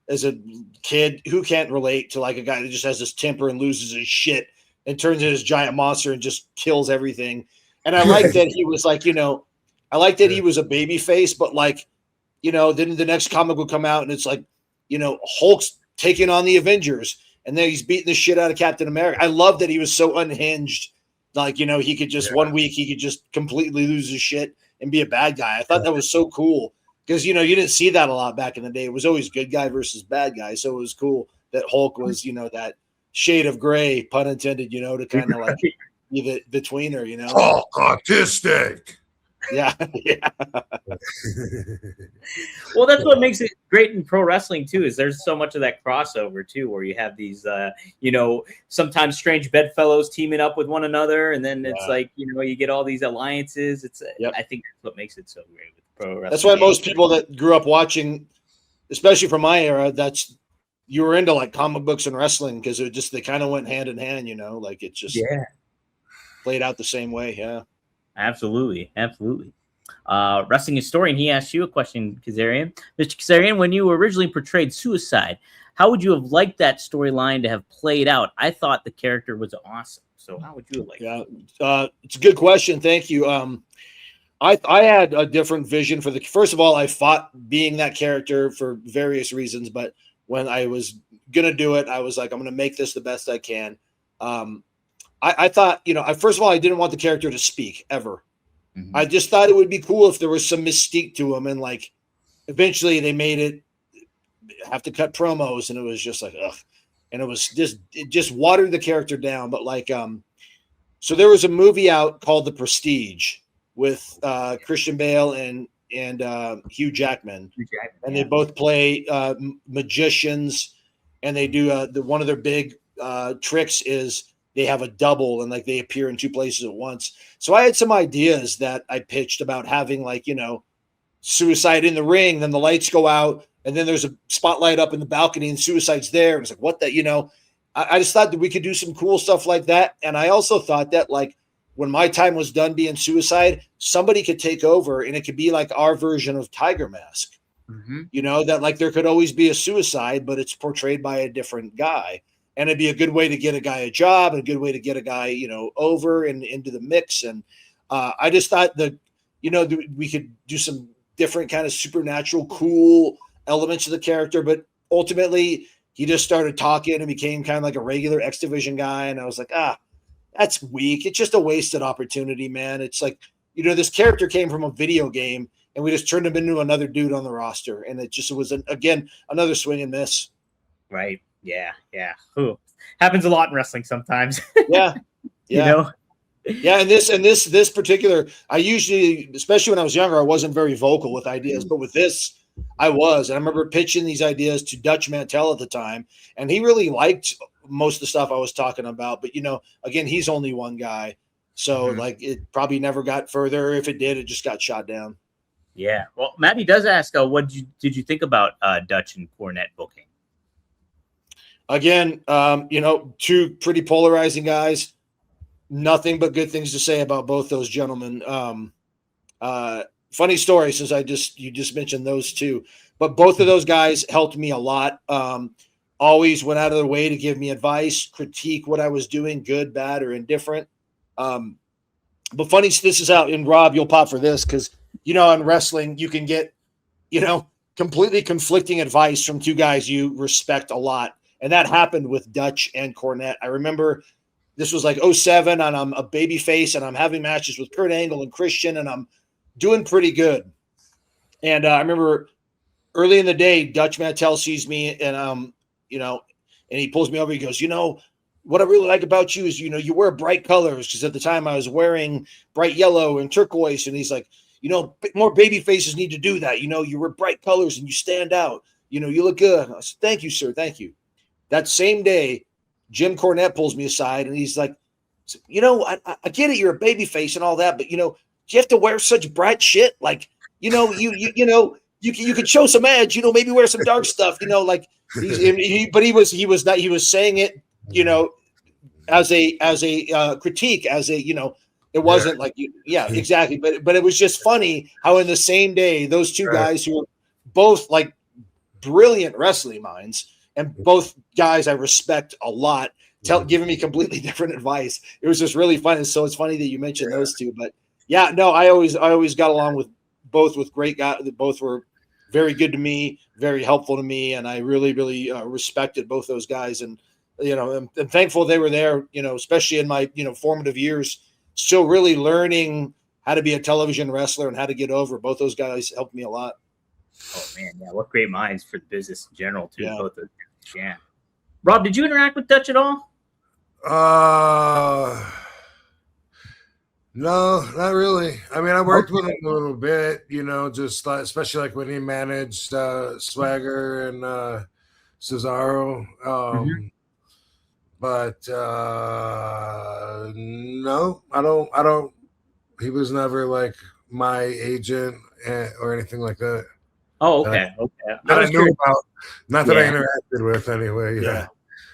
as a kid, who can't relate to like a guy that just has this temper and loses his shit and turns into this giant monster and just kills everything. And I like that he was like, I like that he was a baby face, but like, then the next comic would come out and it's like, Hulk's taking on the Avengers and then he's beating the shit out of Captain America. I love that he was so unhinged. Like, he could just 1 week, he could just completely lose his shit and be a bad guy. I thought that was so cool because, you didn't see that a lot back in the day. It was always good guy versus bad guy. So it was cool that Hulk was, that shade of gray, pun intended, to kind of like be the tweener, Hulk autistic. Yeah. Well, that's what makes it great in pro wrestling too. Is there's so much of that crossover too, where you have these, sometimes strange bedfellows teaming up with one another, and then it's like you get all these alliances. It's I think that's what makes it so great with pro wrestling. That's why most people that grew up watching, especially from my era, you were into like comic books and wrestling because they kind of went hand in hand. Like it just played out the same way. Yeah. Absolutely. wrestling historian. He asked you a question, Kazarian. Mr. Kazarian, when you originally portrayed Suicide, how would you have liked that storyline to have played out? I thought the character was awesome. So how would you have liked it? Yeah, it's a good question. Thank you. I had a different vision for the. First of all, I fought being that character for various reasons, but when I was gonna do it, I was like, I'm gonna make this the best I can. I thought, first of all, I didn't want the character to speak ever. Mm-hmm. I just thought it would be cool if there was some mystique to him, and like eventually they made it have to cut promos, and it was just like ugh, and it just watered the character down. But like so there was a movie out called The Prestige with Christian Bale and Hugh Jackman, and they both play magicians, and they do one of their big tricks is they have a double, and like they appear in two places at once. So I had some ideas that I pitched about having like, Suicide in the ring, then the lights go out, and then there's a spotlight up in the balcony and Suicide's there. And it's like, what the, I just thought that we could do some cool stuff like that. And I also thought that like when my time was done being Suicide, somebody could take over and it could be like our version of Tiger Mask, that like there could always be a Suicide, but it's portrayed by a different guy. And it'd be a good way to get a guy a job and a good way to get a guy, over and into the mix. And I just thought that, we could do some different kind of supernatural, cool elements of the character. But ultimately, he just started talking and became kind of like a regular X Division guy. And I was like, that's weak. It's just a wasted opportunity, man. It's like, this character came from a video game and we just turned him into another dude on the roster. And it just was, again, another swing and miss. Right. Yeah. Ooh. Happens a lot in wrestling sometimes. Yeah. Yeah. Yeah. And this particular, I usually, especially when I was younger, I wasn't very vocal with ideas, but with this, I was. And I remember pitching these ideas to Dutch Mantell at the time, and he really liked most of the stuff I was talking about. But, again, he's only one guy. So, like, it probably never got further. If it did, it just got shot down. Yeah. Well, Maddie does ask, what did you think about Dutch and Cornette booking? Again, two pretty polarizing guys. Nothing but good things to say about both those gentlemen. Funny story, since you just mentioned those two, but both of those guys helped me a lot. Always went out of their way to give me advice, critique what I was doing, good, bad, or indifferent. But funny, this is how, and Rob, you'll pop for this because, in wrestling, you can get, completely conflicting advice from two guys you respect a lot. And that happened with Dutch and Cornette. I remember this was like 2007, and I'm a babyface, and I'm having matches with Kurt Angle and Christian, and I'm doing pretty good. And I remember early in the day, Dutch Mantell sees me, and and he pulls me over. He goes, what I really like about you is, you wear bright colors, because at the time I was wearing bright yellow and turquoise, and he's like, more baby faces need to do that. You wear bright colors and you stand out. You look good. I said, thank you, sir. Thank you. That same day, Jim Cornette pulls me aside and he's like, I get it, you're a baby face and all that, but do you have to wear such bright shit? Like, you could show some edge, maybe wear some dark stuff, like but he was saying it, as a critique, as a, it wasn't like, exactly. But it was just funny how in the same day, those two guys who were both like brilliant wrestling minds, and both guys I respect a lot, giving me completely different advice. It was just really funny. So it's funny that you mentioned those two. But yeah, no, I always got along with both with great guys. Both were very good to me, very helpful to me, and I really, really respected both those guys. And I'm thankful they were there. Especially in my formative years, still really learning how to be a television wrestler and how to get over. Both those guys helped me a lot. Oh man, yeah, what great minds for the business in general too. Yeah. Both of them. Yeah. Rob, did you interact with Dutch at all? No, not really. I mean, I worked with him a little bit, just like, especially like when he managed Swagger and Cesaro. But no, I don't. He was never like my agent or anything like that. Oh, okay. That I knew about, not that I interacted with anyway.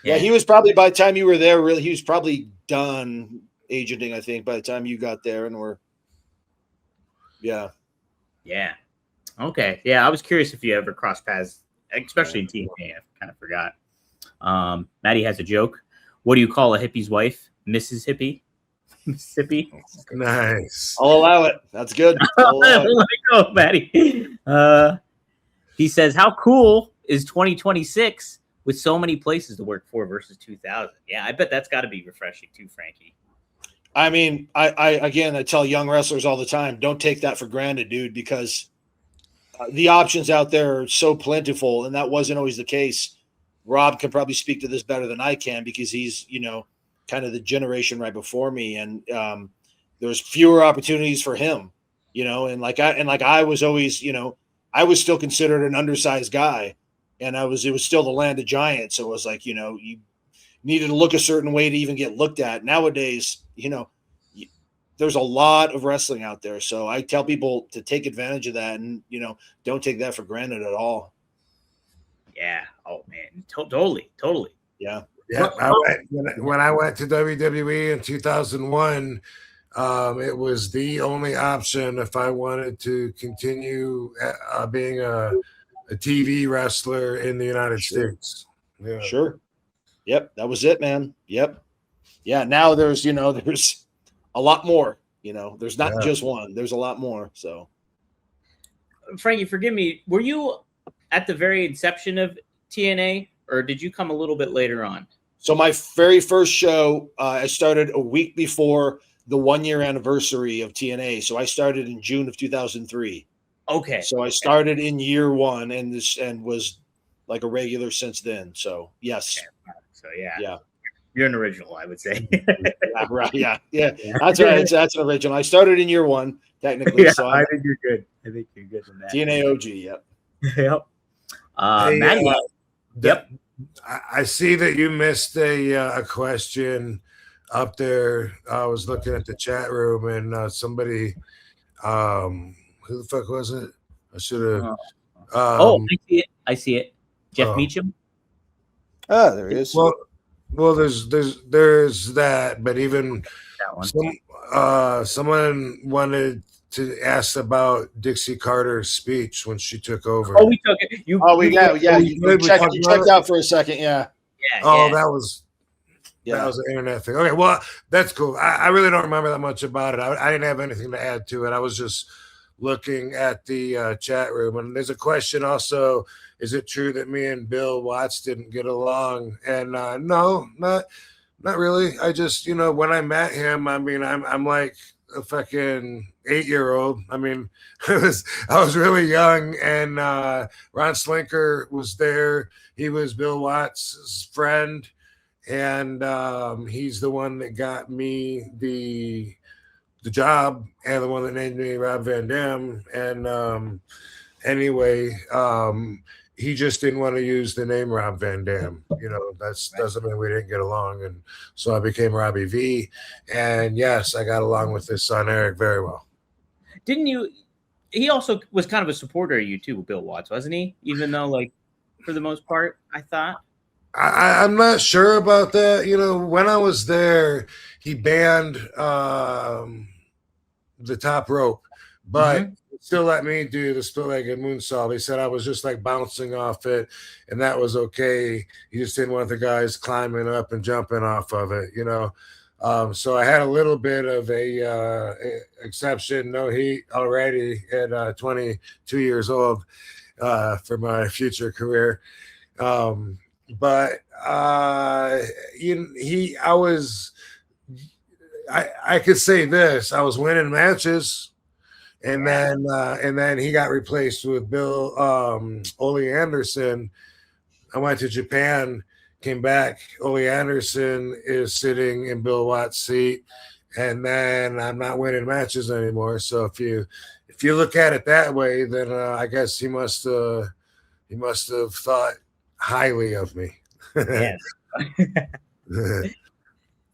Yeah. He was probably, by the time you were there, he was probably done agenting, I think, by the time you got there and were. Yeah. Yeah. Okay. Yeah, I was curious if you ever crossed paths, especially in TNA. I kind of forgot. Maddie has a joke. What do you call a hippie's wife? Mrs. Hippie? Mississippi. Nice. I'll allow it. That's good. I'll allow it. Let it go, Maddie. He says, how cool is 2026 with so many places to work for versus 2000? Yeah, I bet that's got to be refreshing too, Frankie. I mean, I tell young wrestlers all the time, don't take that for granted, dude, because the options out there are so plentiful, and that wasn't always the case. Rob can probably speak to this better than I can because he's, kind of the generation right before me, and there's fewer opportunities for him, and like I was always, I was still considered an undersized guy, and it was still the land of giants. So it was like, you needed to look a certain way to even get looked at. Nowadays, there's a lot of wrestling out there. So I tell people to take advantage of that and, don't take that for granted at all. Yeah. Oh man. Totally. Yeah. Yeah. When I went to WWE in 2001, it was the only option if I wanted to continue being a TV wrestler in the United States. Yeah. Sure. Yep. That was it, man. Yep. Yeah. Now there's a lot more, there's not just one, there's a lot more. So Frankie, forgive me. Were you at the very inception of TNA or did you come a little bit later on? So my very first show, I started a week before the 1-year anniversary of TNA. So I started in June of 2003. Okay. So I started in year one and was like a regular since then. So yes. Okay. So yeah. Yeah. You're an original, I would say. Yeah, right. Yeah. That's right. That's an original. I started in year one, technically. Yeah, so I think you're good. I think you're good in that. TNA OG. Yep. Yep. Hey, Maddie. Yep. I see that you missed a question up there. I was looking at the chat room and somebody, who the fuck was it? I should have. I see it. Jeff Meacham. Oh, there he is. Well, there's that, but even That one. someone wanted to ask about Dixie Carter's speech when she took over. Oh, we took it. You checked out for a second. Yeah. Yeah. That was an internet thing. Okay, well, that's cool. I really don't remember that much about it. I didn't have anything to add to it. I was just looking at the chat room, and there's a question also. Is it true that me and Bill Watts didn't get along? And no, not really. I just, when I met him, I mean, I'm like a fucking 8-year-old. I mean, I was really young, and Ron Slinker was there. He was Bill Watts' friend, and he's the one that got me the job and the one that named me Rob Van Dam. And anyway, he just didn't want to use the name Rob Van Dam. That doesn't mean we didn't get along. And so I became Robbie V. And yes, I got along with his son, Eric, very well. Didn't you? He also was kind of a supporter of you too, Bill Watts, wasn't he? Even though, like, for the most part, I thought. I'm not sure about that. When I was there, he banned the top rope, but still let me do the split-legged moonsault. He said I was just like bouncing off it, and that was okay. He just didn't want the guys climbing up and jumping off of it, So I had a little bit of a exception, no heat already at 22 years old for my future career. But I could say this: I was winning matches. And then he got replaced with Bill Ole Anderson. I went to Japan, came back. Ole Anderson is sitting in Bill Watts' seat, and then I'm not winning matches anymore. So if you look at it that way, then I guess he must have thought highly of me. Yes.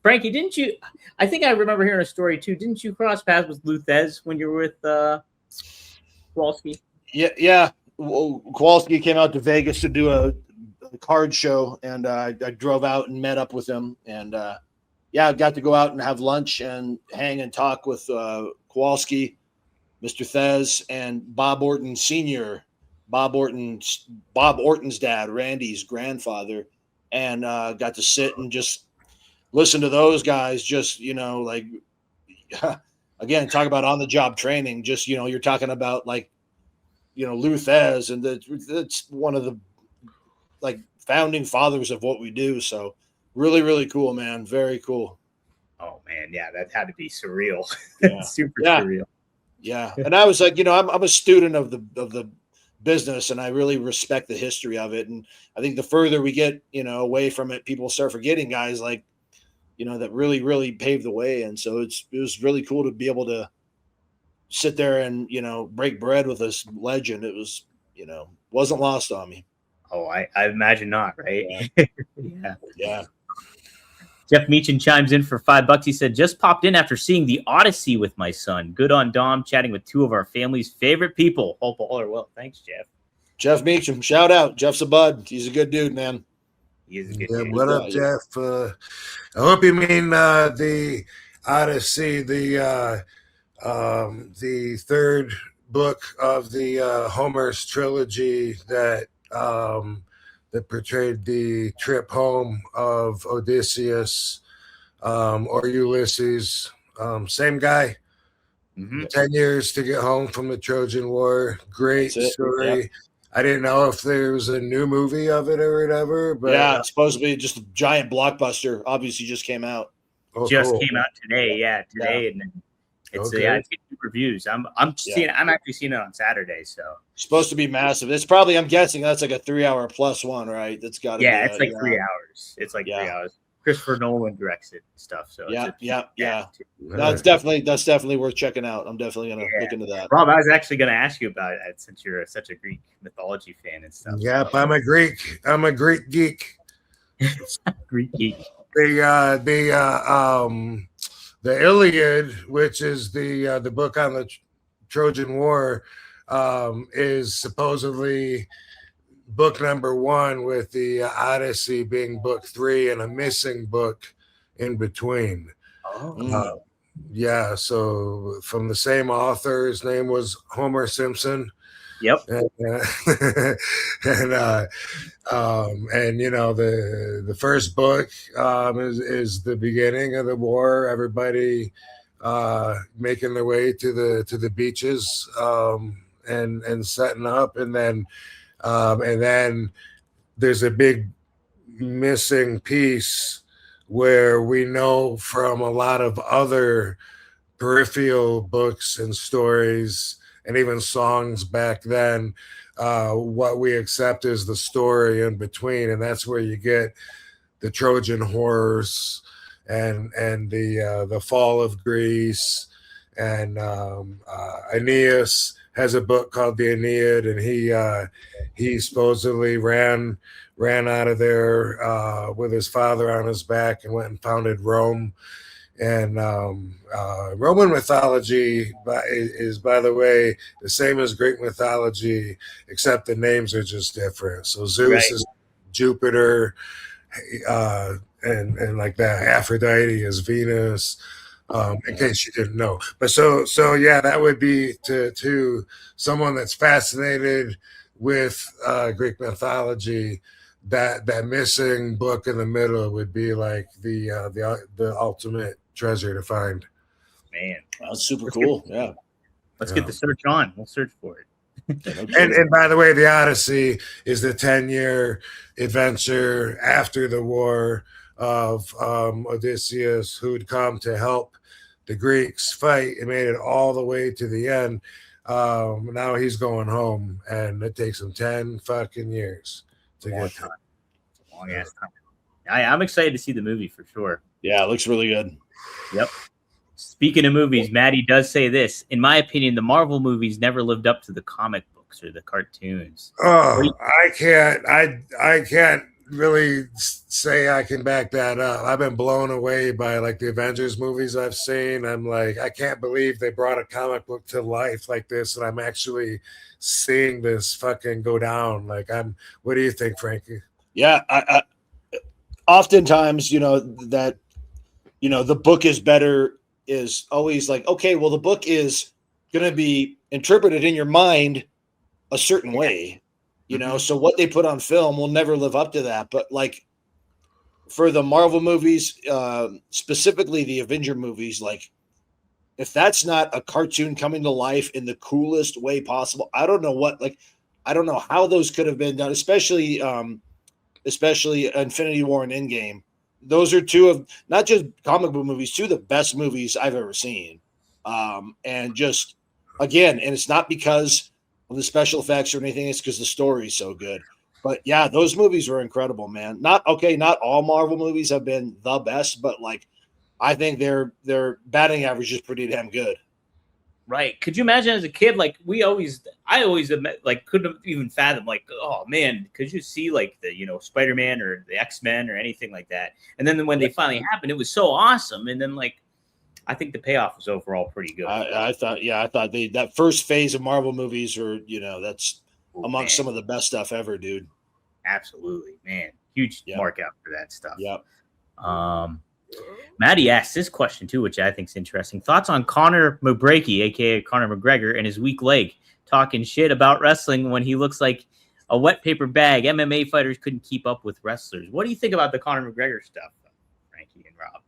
Frankie, didn't you? I think I remember hearing a story too. Didn't you cross paths with Luthez when you were with Kowalski? Yeah. Kowalski came out to Vegas to do a card show, and I drove out and met up with him. And I got to go out and have lunch and hang and talk with Kowalski. Mr. Thez, and Bob Orton Sr., Bob Orton's dad, Randy's grandfather, and got to sit and just listen to those guys. Just like again, talk about on the job training. Just you're talking about like Lou Thez, and that's one of the like founding fathers of what we do. So really, really cool, man. Very cool. Oh man, yeah, that had to be surreal. Yeah. Super Yeah. surreal. Yeah, and I was like, I'm a student of the business, and I really respect the history of it. And I think the further we get, away from it, people start forgetting guys like, that really, really paved the way. And so it was really cool to be able to sit there and break bread with this legend. It was, wasn't lost on me. Oh, I imagine not, right? Yeah. Yeah. Jeff Meechan chimes in for $5. He said, just popped in after seeing The Odyssey with my son. Good on Dom, chatting with two of our family's favorite people. Hope all are well. Thanks, Jeff. Jeff Meechan, shout out. Jeff's a bud. He's a good dude, man. He is a good dude. What up, Jeff? I hope you mean The Odyssey, the third book of the Homer's trilogy that portrayed the trip home of Odysseus or Ulysses. Same guy. Mm-hmm. 10 years to get home from the Trojan War. Great story. Yep. I didn't know if there was a new movie of it or whatever, but yeah, it's supposed to be just a giant blockbuster. Obviously, just came out. Came out today. Yeah, today, and then it's Okay. it's getting good reviews. I'm actually seeing it on Saturday. So It's supposed to be massive. It's probably, I'm guessing that's like a 3-hour plus one, right? That's got to be. it's like 3 hours. It's like 3 hours. Christopher Nolan directs it and stuff. So Yeah. Right. That's definitely worth checking out. I'm definitely gonna look into that. Rob, I was actually going to ask you about it since you're such a Greek mythology fan and stuff. Yep, I'm a Greek geek. Greek geek. The Iliad, which is the book on the Trojan War, is supposedly book number 1, with the Odyssey being book 3 and a missing book in between. Oh. Yeah, so from the same author, his name was Homer Simpson. Yep. And the first book is the beginning of the war. Everybody making their way to the beaches and setting up, and then there's a big missing piece where we know from a lot of other peripheral books and stories and even songs back then, what we accept is the story in between, and that's where you get the Trojan horse and the fall of Greece, and Aeneas has a book called the Aeneid, and he supposedly ran out of there with his father on his back and went and founded Rome. And Roman mythology is, by the way, the same as Greek mythology, except the names are just different. So Zeus is Jupiter, and like that. Aphrodite is Venus. In case you didn't know. But so yeah, that would be to someone that's fascinated with Greek mythology. That missing book in the middle would be like the ultimate treasure to find. Man, that's super cool. Let's get the search on. We'll search for it. And by the way, the Odyssey is the 10-year adventure after the war of Odysseus, who'd come to help the Greeks fight and made it all the way to the end. Now he's going home, and it takes him 10 fucking years to get time. Long ass time. I'm excited to see the movie for sure. Yeah, it looks really good. Yep. Speaking of movies, Maddie does say this. In my opinion, the Marvel movies never lived up to the comic books or the cartoons. Oh, I can't really say I can back that up. I've been blown away by like the Avengers movies I've seen. I'm like, I can't believe they brought a comic book to life like this, and I'm actually seeing this fucking go down. Like, what do you think, Frankie? Yeah, I oftentimes, that the book is better is always like, okay, well, the book is going to be interpreted in your mind a certain way, you know. So what they put on film will never live up to that. But like for the Marvel movies, specifically the Avenger movies, like if that's not a cartoon coming to life in the coolest way possible, I don't know what, like, I don't know how those could have been done, especially Infinity War and Endgame. Those are two of, not just comic book movies, two of the best movies I've ever seen. And just, again, and it's not because of the special effects or anything, it's because the story is so good. But yeah, those movies were incredible, man. Not all Marvel movies have been the best, but like I think their batting average is pretty damn good. Right. Could you imagine as a kid, like I always like couldn't even fathom, like, oh man, could you see like the, Spider-Man or the X-Men or anything like that? And then when they finally happened, it was so awesome. And then like, I think the payoff was overall pretty good. I thought that first phase of Marvel movies are, that's amongst some of the best stuff ever, dude. Absolutely, man. Huge mark out for that stuff. Yep. Maddie asked this question too, which I think is interesting. Thoughts on Conor McGregor, aka Conor McGregor, and his weak leg, talking shit about wrestling when he looks like a wet paper bag. MMA fighters couldn't keep up with wrestlers. What do you think about the Conor McGregor stuff, Frankie and Rob?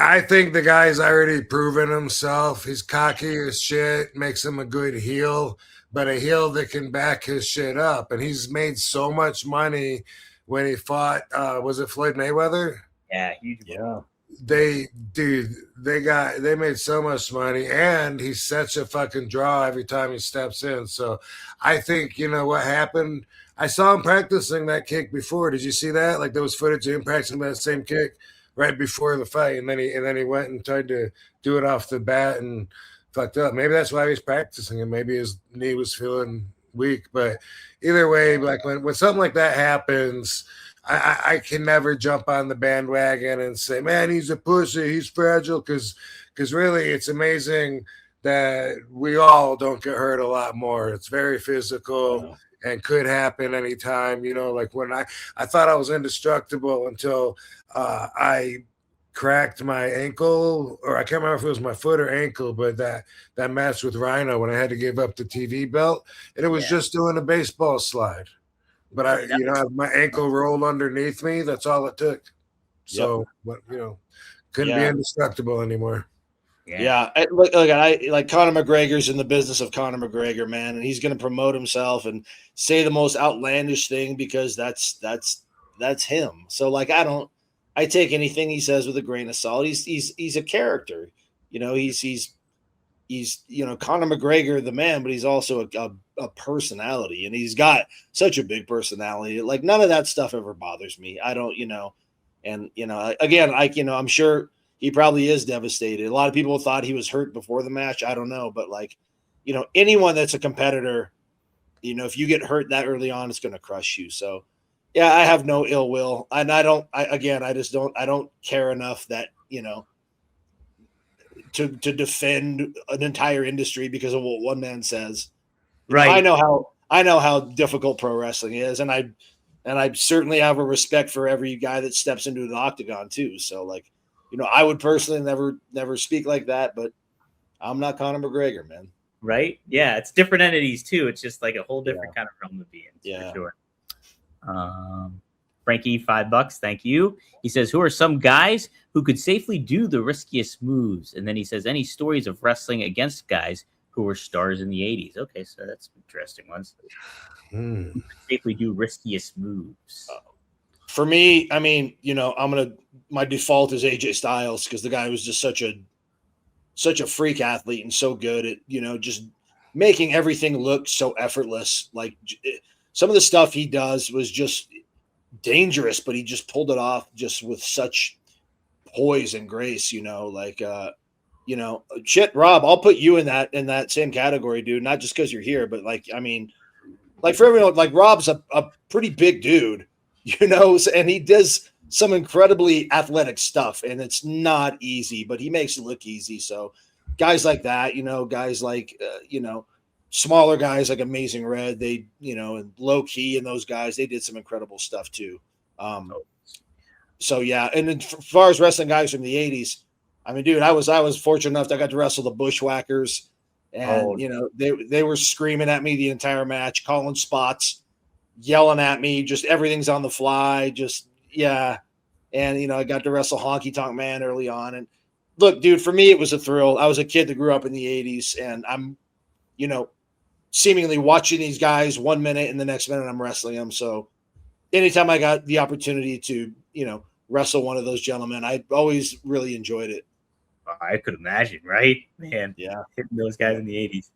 I think the guy's already proven himself. He's cocky as shit, makes him a good heel, but a heel that can back his shit up. And he's made so much money when he fought, was it Floyd Mayweather? Yeah, huge. Yeah. They made so much money, and he's such a fucking draw every time he steps in. So I think, what happened, I saw him practicing that kick before. Did you see that? Like there was footage of him practicing that same kick right before the fight, and then he went and tried to do it off the bat and fucked up. Maybe that's why he's practicing, and maybe his knee was feeling weak. But either way, like when something like that happens, I can never jump on the bandwagon and say, man, he's a pussy, he's fragile, because really it's amazing that we all don't get hurt a lot more. It's very physical and could happen anytime. Like when I thought I was indestructible until I cracked my ankle, or I can't remember if it was my foot or ankle, but that match with Rhino when I had to give up the TV belt, and it was just doing a baseball slide. But my ankle rolled underneath me. That's all it took. So, couldn't be indestructible anymore. Yeah. Look, I like Conor McGregor's in the business of Conor McGregor, man, and he's going to promote himself and say the most outlandish thing because that's him. So like, I take anything he says with a grain of salt. He's a character, he's Conor McGregor, the man, but he's also a personality, and he's got such a big personality. Like none of that stuff ever bothers me. I don't, and again, I'm sure he probably is devastated. A lot of people thought he was hurt before the match. I don't know, but like, anyone that's a competitor, if you get hurt that early on, it's going to crush you. So yeah, I have no ill will. And I don't care enough that, to defend an entire industry because of what one man says. Right. I know how difficult pro wrestling is. And I certainly have a respect for every guy that steps into the octagon too. So like, I would personally never speak like that, but I'm not Conor McGregor, man. Right. Yeah. It's different entities too. It's just like a whole different kind of realm to be in. For sure. Frankie, $5. Thank you. He says, who are some guys who could safely do the riskiest moves? And then he says, any stories of wrestling against guys who were stars in the 80s? Okay, so that's interesting ones. Who could safely do riskiest moves? For me, I mean, my default is AJ Styles because the guy was just such a freak athlete and so good at, just making everything look so effortless. Like some of the stuff he does was just dangerous, but he just pulled it off just with such poise and grace, shit, Rob, I'll put you in that same category, dude. Not just because you're here, but like, I mean, like for everyone, like Rob's a pretty big dude, and he does some incredibly athletic stuff, and it's not easy, but he makes it look easy. So guys like that, guys like, smaller guys like Amazing Red, they, and Low Key and those guys, they did some incredible stuff too. So yeah. And as far as wrestling guys from the 80s, I mean, dude, I was fortunate enough that I got to wrestle the Bushwhackers, and they were screaming at me the entire match, calling spots, yelling at me, just everything's on the fly, just yeah. And I got to wrestle Honky Tonk Man early on, and look, dude, for me it was a thrill. I was a kid that grew up in the '80s, and I'm, seemingly watching these guys 1 minute and the next minute I'm wrestling them. So anytime I got the opportunity to, wrestle one of those gentlemen, I always really enjoyed it. I could imagine, right? Man, yeah, hitting those guys in the 80s.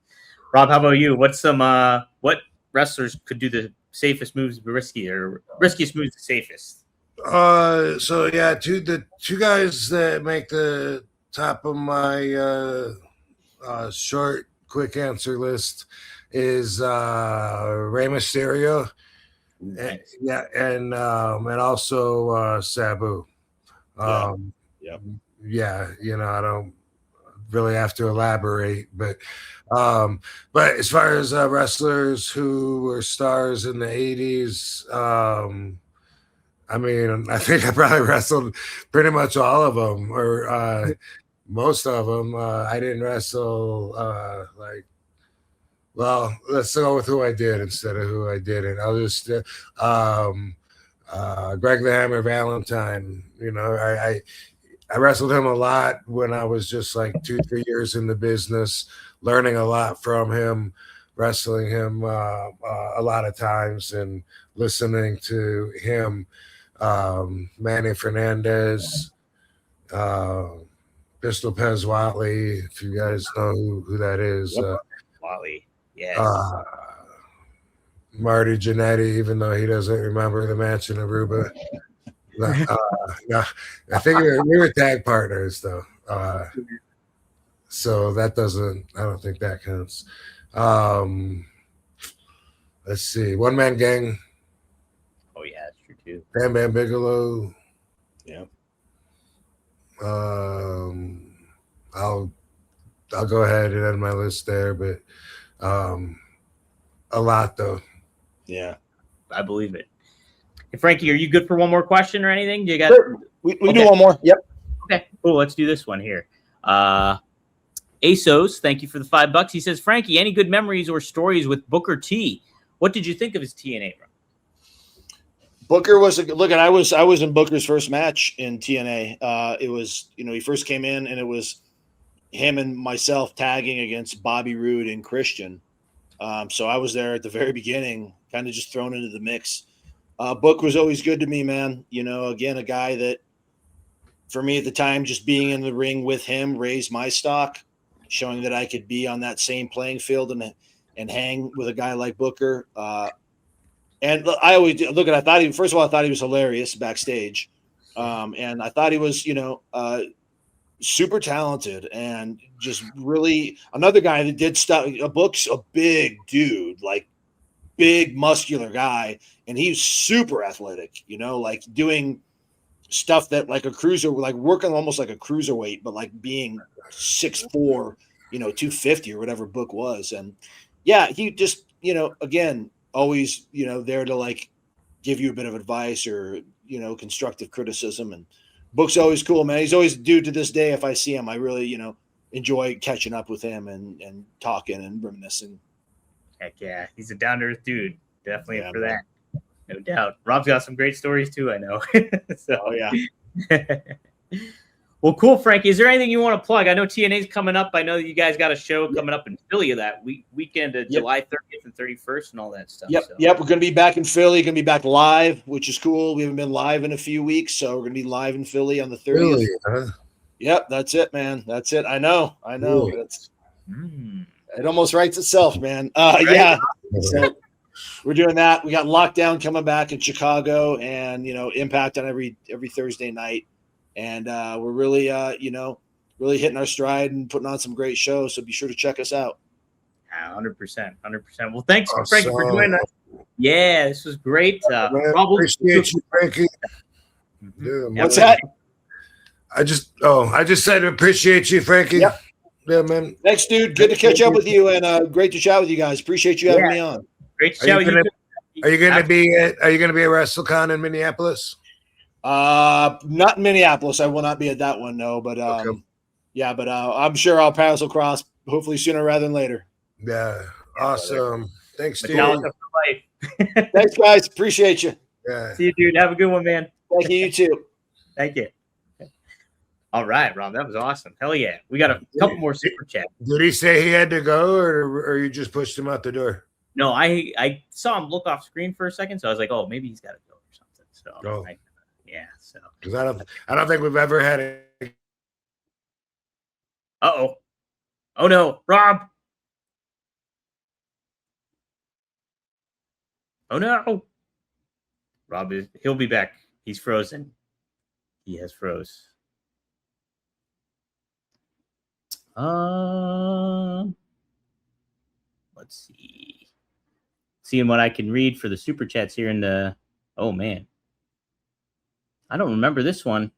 Rob, how about you? What's what wrestlers could do the safest moves risky, or riskiest moves the safest? So yeah, the two guys that make the top of my short quick answer list is Rey Mysterio, and also Sabu. Yeah, I don't really have to elaborate, but as far as wrestlers who were stars in the 80s, I mean, I think I probably wrestled pretty much all of them, or most of them. I didn't wrestle let's go with who I did instead of who I didn't. I'll just Greg the Hammer Valentine. I wrestled him a lot when I was just like 2-3 years in the business, learning a lot from him, wrestling him a lot of times and listening to him. Manny Fernandez, Pistol Pez Watley, if you guys know who that is. Watley, yes. Marty Jannetty, even though he doesn't remember the match in Aruba. I think we were tag partners though. So that I don't think that counts. Let's see. One Man Gang. Oh yeah, that's true too. Bam Bam Bigelow. Yeah. I'll go ahead and end my list there, but a lot though. Yeah. I believe it. Hey, Frankie, are you good for one more question or anything? Do you got? Sure. We can do one more. Yep. Okay. Cool. Let's do this one here. ASOS, thank you for the $5. He says, Frankie, any good memories or stories with Booker T? What did you think of his TNA run? Booker was I was in Booker's first match in TNA. It was, he first came in and it was him and myself tagging against Bobby Roode and Christian. So I was there at the very beginning, kind of just thrown into the mix. Book was always good to me, man. Again, a guy that for me at the time, just being in the ring with him raised my stock, showing that I could be on that same playing field and hang with a guy like Booker. And I always I thought he was hilarious backstage. And I thought he was, super talented and just really another guy that did stuff. Book's a big dude, like big muscular guy. And he's super athletic, like doing stuff that like a cruiser, like working almost like a cruiserweight, but like being 6'4", 250 or whatever Book was. And yeah, he just, again, always, there to like give you a bit of advice or, constructive criticism. And Book's always cool, man. He's always a dude to this day. If I see him, I really, enjoy catching up with him and talking and reminiscing. Heck yeah. He's a down to earth dude. Definitely up for that. No doubt. Rob's got some great stories too, I know. Oh yeah. Well, cool, Frankie. Is there anything you want to plug? I know TNA's coming up. I know that you guys got a show coming up in Philly that weekend of July 30th and 31st and all that stuff. Yep. We're going to be back in Philly. Going to be back live, which is cool. We haven't been live in a few weeks, so we're going to be live in Philly on the 30th. Really, huh? Yep, that's it, man. That's it. I know. Really? That's it. Almost writes itself, man. Yeah. So we're doing that. We got Lockdown coming back in Chicago, and Impact on every Thursday night. And we're really, really hitting our stride and putting on some great shows. So be sure to check us out. 100%. Well, thanks, Frankie, for joining us. Yeah, this was great. Appreciate you, Frankie. What's that? I just said appreciate you, Frankie. Yep. Yeah, man. Thanks, dude. Good to catch up with you, and great to chat with you guys. Appreciate you having me on. Great to chat with you. Are you going to be at WrestleCon in Minneapolis? Not in Minneapolis. I will not be at that one, no. But yeah, but I'm sure our paths will cross hopefully sooner rather than later. Yeah, awesome. Thanks, Steve. Metallica for life. Thanks, guys. Appreciate you. Yeah. See you, dude. Have a good one, man. Thank you. You too. Thank you. All right, Rob. That was awesome. Hell yeah. We got a couple more super chats. Did he say he had to go, or you just pushed him out the door? No, I saw him look off screen for a second, so I was like, oh, maybe he's got to go or something. So, yeah. So, because I don't think we've ever had it. Oh no, Rob. Oh no. Rob he'll be back. He's frozen. He has froze. Let's see. Seeing what I can read for the super chats here in the. Oh man, I don't remember this one.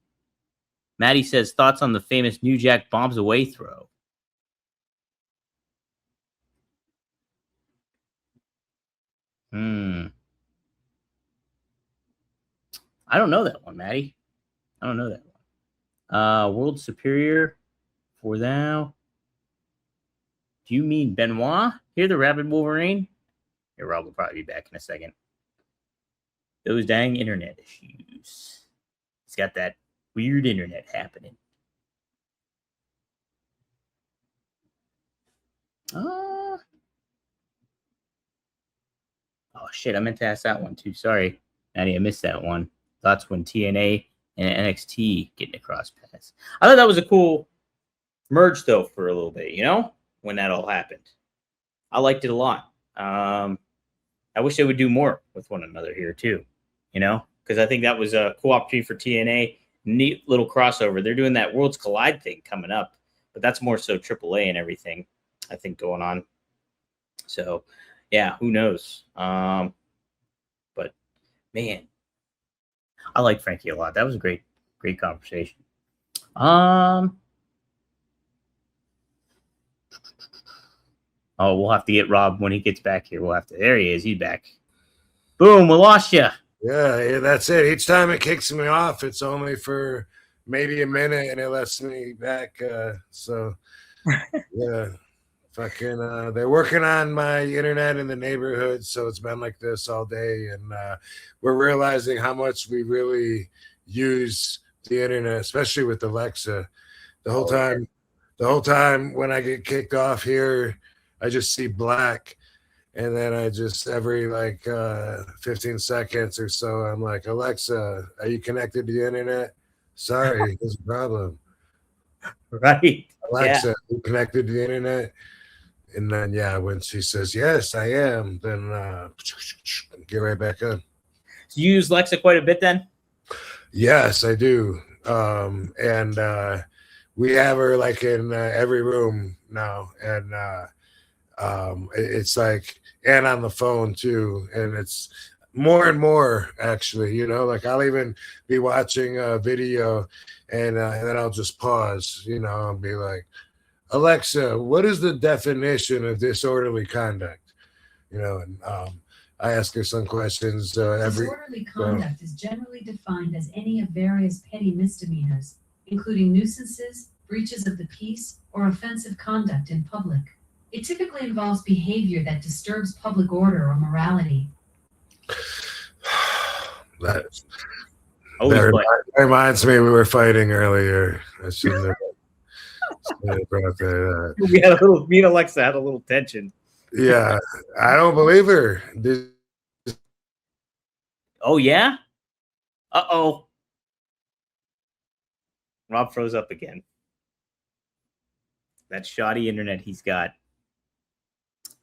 Maddie says thoughts on the famous New Jack bombs away throw. I don't know that one, Maddie. I don't know that one. World Superior for thou. Do you mean Benoit? Here, the Rabid Wolverine? Here, Rob will probably be back in a second. Those dang internet issues. He's got that weird internet happening. Oh, shit. I meant to ask that one, too. Sorry, Maddie, I missed that one. Thoughts when TNA and NXT getting across paths. I thought that was a cool merge, though, for a little bit, when that all happened. I liked it a lot. I wish they would do more with one another here, too, because I think that was a cool opportunity for TNA. Neat little crossover. They're doing that Worlds Collide thing coming up, but that's more so AAA and everything, I think, going on. So, yeah, who knows? But, man, I like Frankie a lot. That was a great conversation. Oh, we'll have to get Rob when he gets back here. There he is. He's back. Boom, we lost you. Yeah, that's it. Each time it kicks me off, it's only for maybe a minute, and it lets me back. So, yeah, they're working on my internet in the neighborhood, so it's been like this all day, and we're realizing how much we really use the internet, especially with Alexa. The whole time when I get kicked off here, I just see black. And then I just every 15 seconds or so, I'm like, Alexa, are you connected to the internet? Sorry, there's a problem. Right. Alexa, are you connected to the internet? And then, when she says, yes, I am, then get right back on. So you use Alexa quite a bit then? Yes, I do. And we have her in every room now. And it's and on the phone too, and it's more and more actually, I'll even be watching a video and then I'll just pause, and be like, Alexa, what is the definition of disorderly conduct? And I ask her some questions. Disorderly conduct is generally defined as any of various petty misdemeanors, including nuisances, breaches of the peace, or offensive conduct in public. It typically involves behavior that disturbs public order or morality. That reminds me we were fighting earlier. I shouldn't have brought that up. Me and Alexa had a little tension. Yeah, I don't believe her. Oh, yeah? Uh-oh. Rob froze up again. That shoddy internet he's got.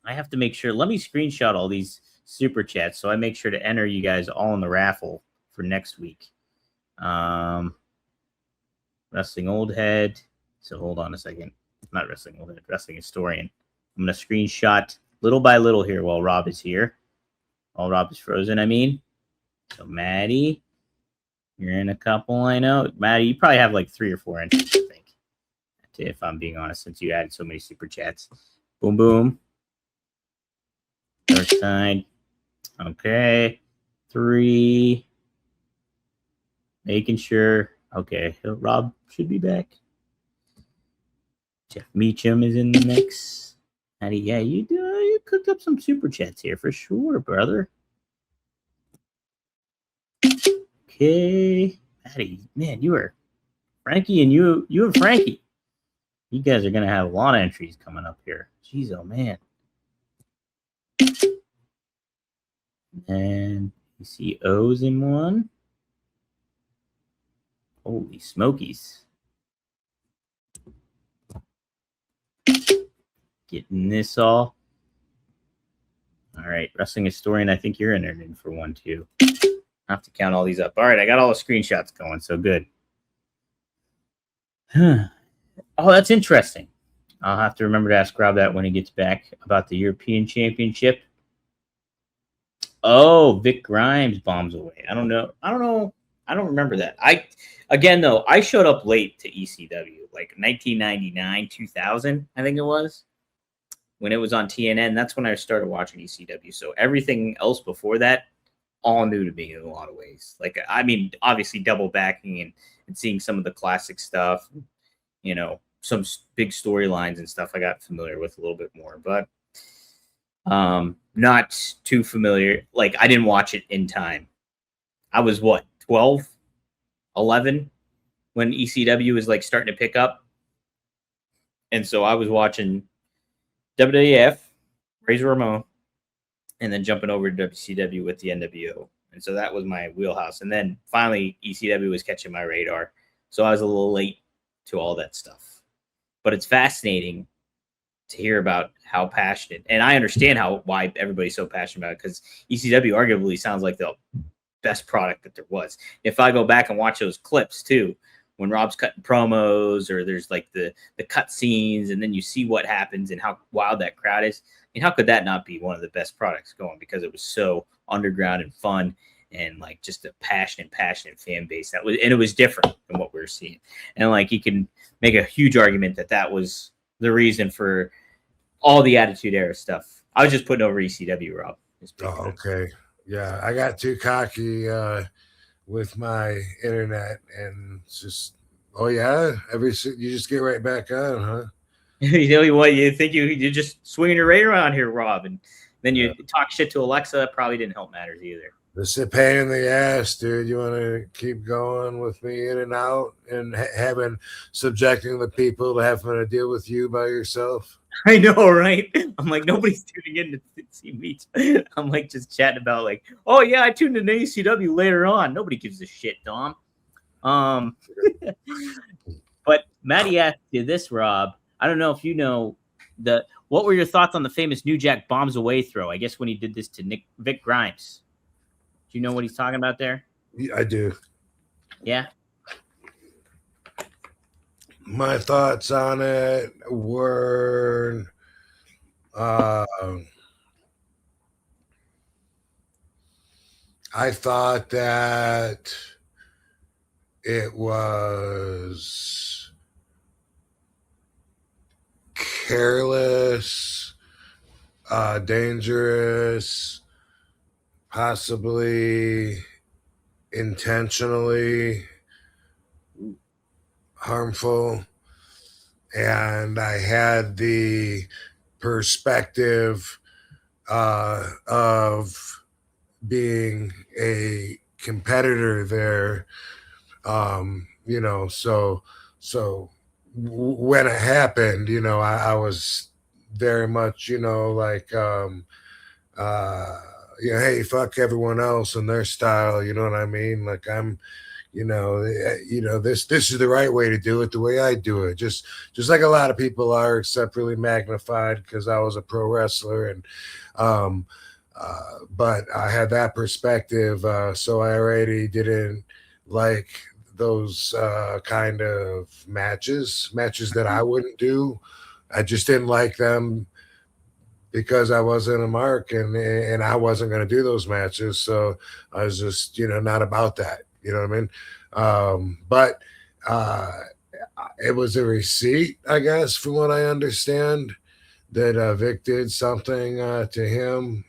I have to make sure. Let me screenshot all these super chats so I make sure to enter you guys all in the raffle for next week. Wrestling Old Head. So hold on a second. Not Wrestling Old Head. Wrestling Historian. I'm going to screenshot little by little here while Rob is here. While Rob is frozen, I mean. So Maddie, you're in a couple, I know. Maddie, you probably have 3 or 4 entries, I think. If I'm being honest, since you added so many super chats. Boom, boom. First side. Okay. 3. Making sure. Okay. Rob should be back. Jeff Meacham is in the mix. Matty, yeah, you cooked up some super chats here for sure, brother. Okay, Matty, man, you are Frankie, and you and Frankie. You guys are gonna have a lot of entries coming up here. Jeez, oh man. And you see O's in one. Holy smokies. Getting this all. All right, Wrestling Historian, I think you're entered in for one too. I have to count all these up. All right, I got all the screenshots going, so good. Oh, that's interesting. I'll have to remember to ask Rob that when he gets back about the European Championship. Oh, Vic Grimes bombs away. I don't know. I don't remember that. I showed up late to ECW, like 1999, 2000, I think it was, when it was on TNN. That's when I started watching ECW. So everything else before that, all new to me in a lot of ways. Like, I mean, obviously double backing and seeing some of the classic stuff, you know, some big storylines and stuff I got familiar with a little bit more, but not too familiar. Like, I didn't watch it in time. I was 12, 11 when ECW was like starting to pick up. And so I was watching WWF, Razor Ramon, and then jumping over to WCW with the NWO. And so that was my wheelhouse. And then finally ECW was catching my radar. So I was a little late to all that stuff. But it's fascinating to hear about how passionate, and I understand why everybody's so passionate about it, because ECW arguably sounds like the best product that there was. If I go back and watch those clips too, when Rob's cutting promos, or there's like the cut scenes, and then you see what happens and how wild that crowd is. I mean, how could that not be one of the best products going? Because it was so underground and fun, and like just a passionate fan base and it was different than what we were seeing. And like, you can make a huge argument that was the reason for all the Attitude Era stuff. I was just putting over ECW, Rob. Oh, okay. Yeah, I got too cocky with my internet, and it's just, oh yeah, you just get right back on, huh? You know what? You think you just swinging your radar around here, Rob, and then you talk shit to Alexa. Probably didn't help matters either. It's a pain in the ass, dude. You want to keep going with me in and out and subjecting the people to having to deal with you by yourself? I know, right? I'm like, nobody's tuning in to see me. I'm like just chatting about like, oh yeah, I tuned in to ACW later on. Nobody gives a shit, Dom. But Maddie asked you this, Rob. I don't know if you know what were your thoughts on the famous New Jack bombs away throw? I guess when he did this to Vic Grimes. Do you know what he's talking about there? Yeah, I do. Yeah. My thoughts on it were I thought that it was careless, dangerous, possibly intentionally harmful. And I had the perspective of being a competitor there, you know, so when it happened, you know, I was very much, you know, like, hey, fuck everyone else and their style, you know what I mean? Like, I'm, you know, this is the right way to do it, the way I do it, just like a lot of people are, except really magnified because I was a pro wrestler. And but I had that perspective, so I already didn't like those kind of matches that I wouldn't do. I just didn't like them because I wasn't a mark, and I wasn't going to do those matches. So I was just, you know, not about that. You know what I mean? But it was a receipt, I guess, from what I understand, that Vic did something to him.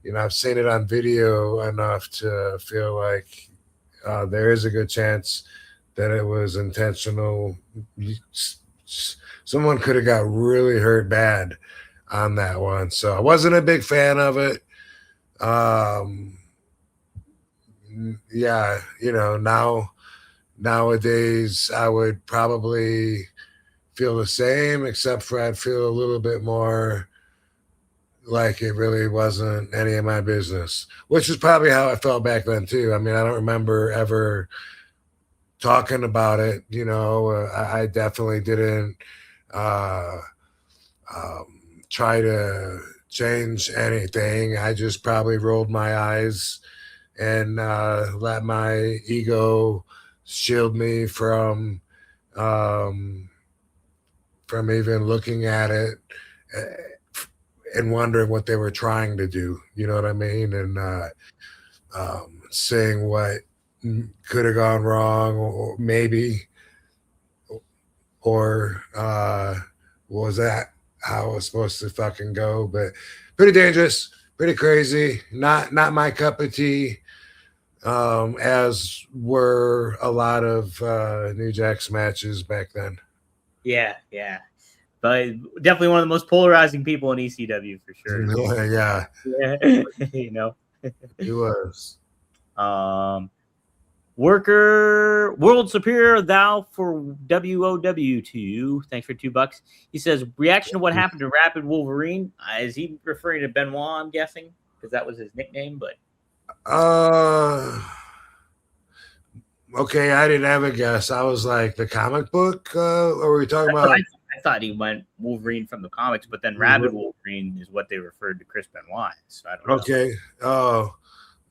You know, I've seen it on video enough to feel like there is a good chance that it was intentional. someone could have got really hurt bad on that one. So I wasn't a big fan of it. Yeah, nowadays I would probably feel the same, except for I'd feel a little bit more like it really wasn't any of my business, which is probably how I felt back then too. I mean, I don't remember ever talking about it. I definitely didn't try to change anything. I just probably rolled my eyes and let my ego shield me from even looking at it and wondering what they were trying to do. You know what I mean? And saying what could have gone wrong, or maybe, or was that how it was supposed to fucking go? But pretty dangerous, pretty crazy. Not my cup of tea. As were a lot of New Jack's matches back then. Yeah. But definitely one of the most polarizing people in ECW for sure. Yeah. He was. Worker World Superior thou for WOW2. Thanks for $2. He says, reaction to what happened to Rapid Wolverine. Is he referring to Benoit, I'm guessing? Because that was his nickname, but okay, I didn't have a guess. I was like, the comic book, or were we talking about? I thought he went Wolverine from the comics, but then Rabid Wolverine is what they referred to Chris Benoit. So I don't know. Okay. Oh,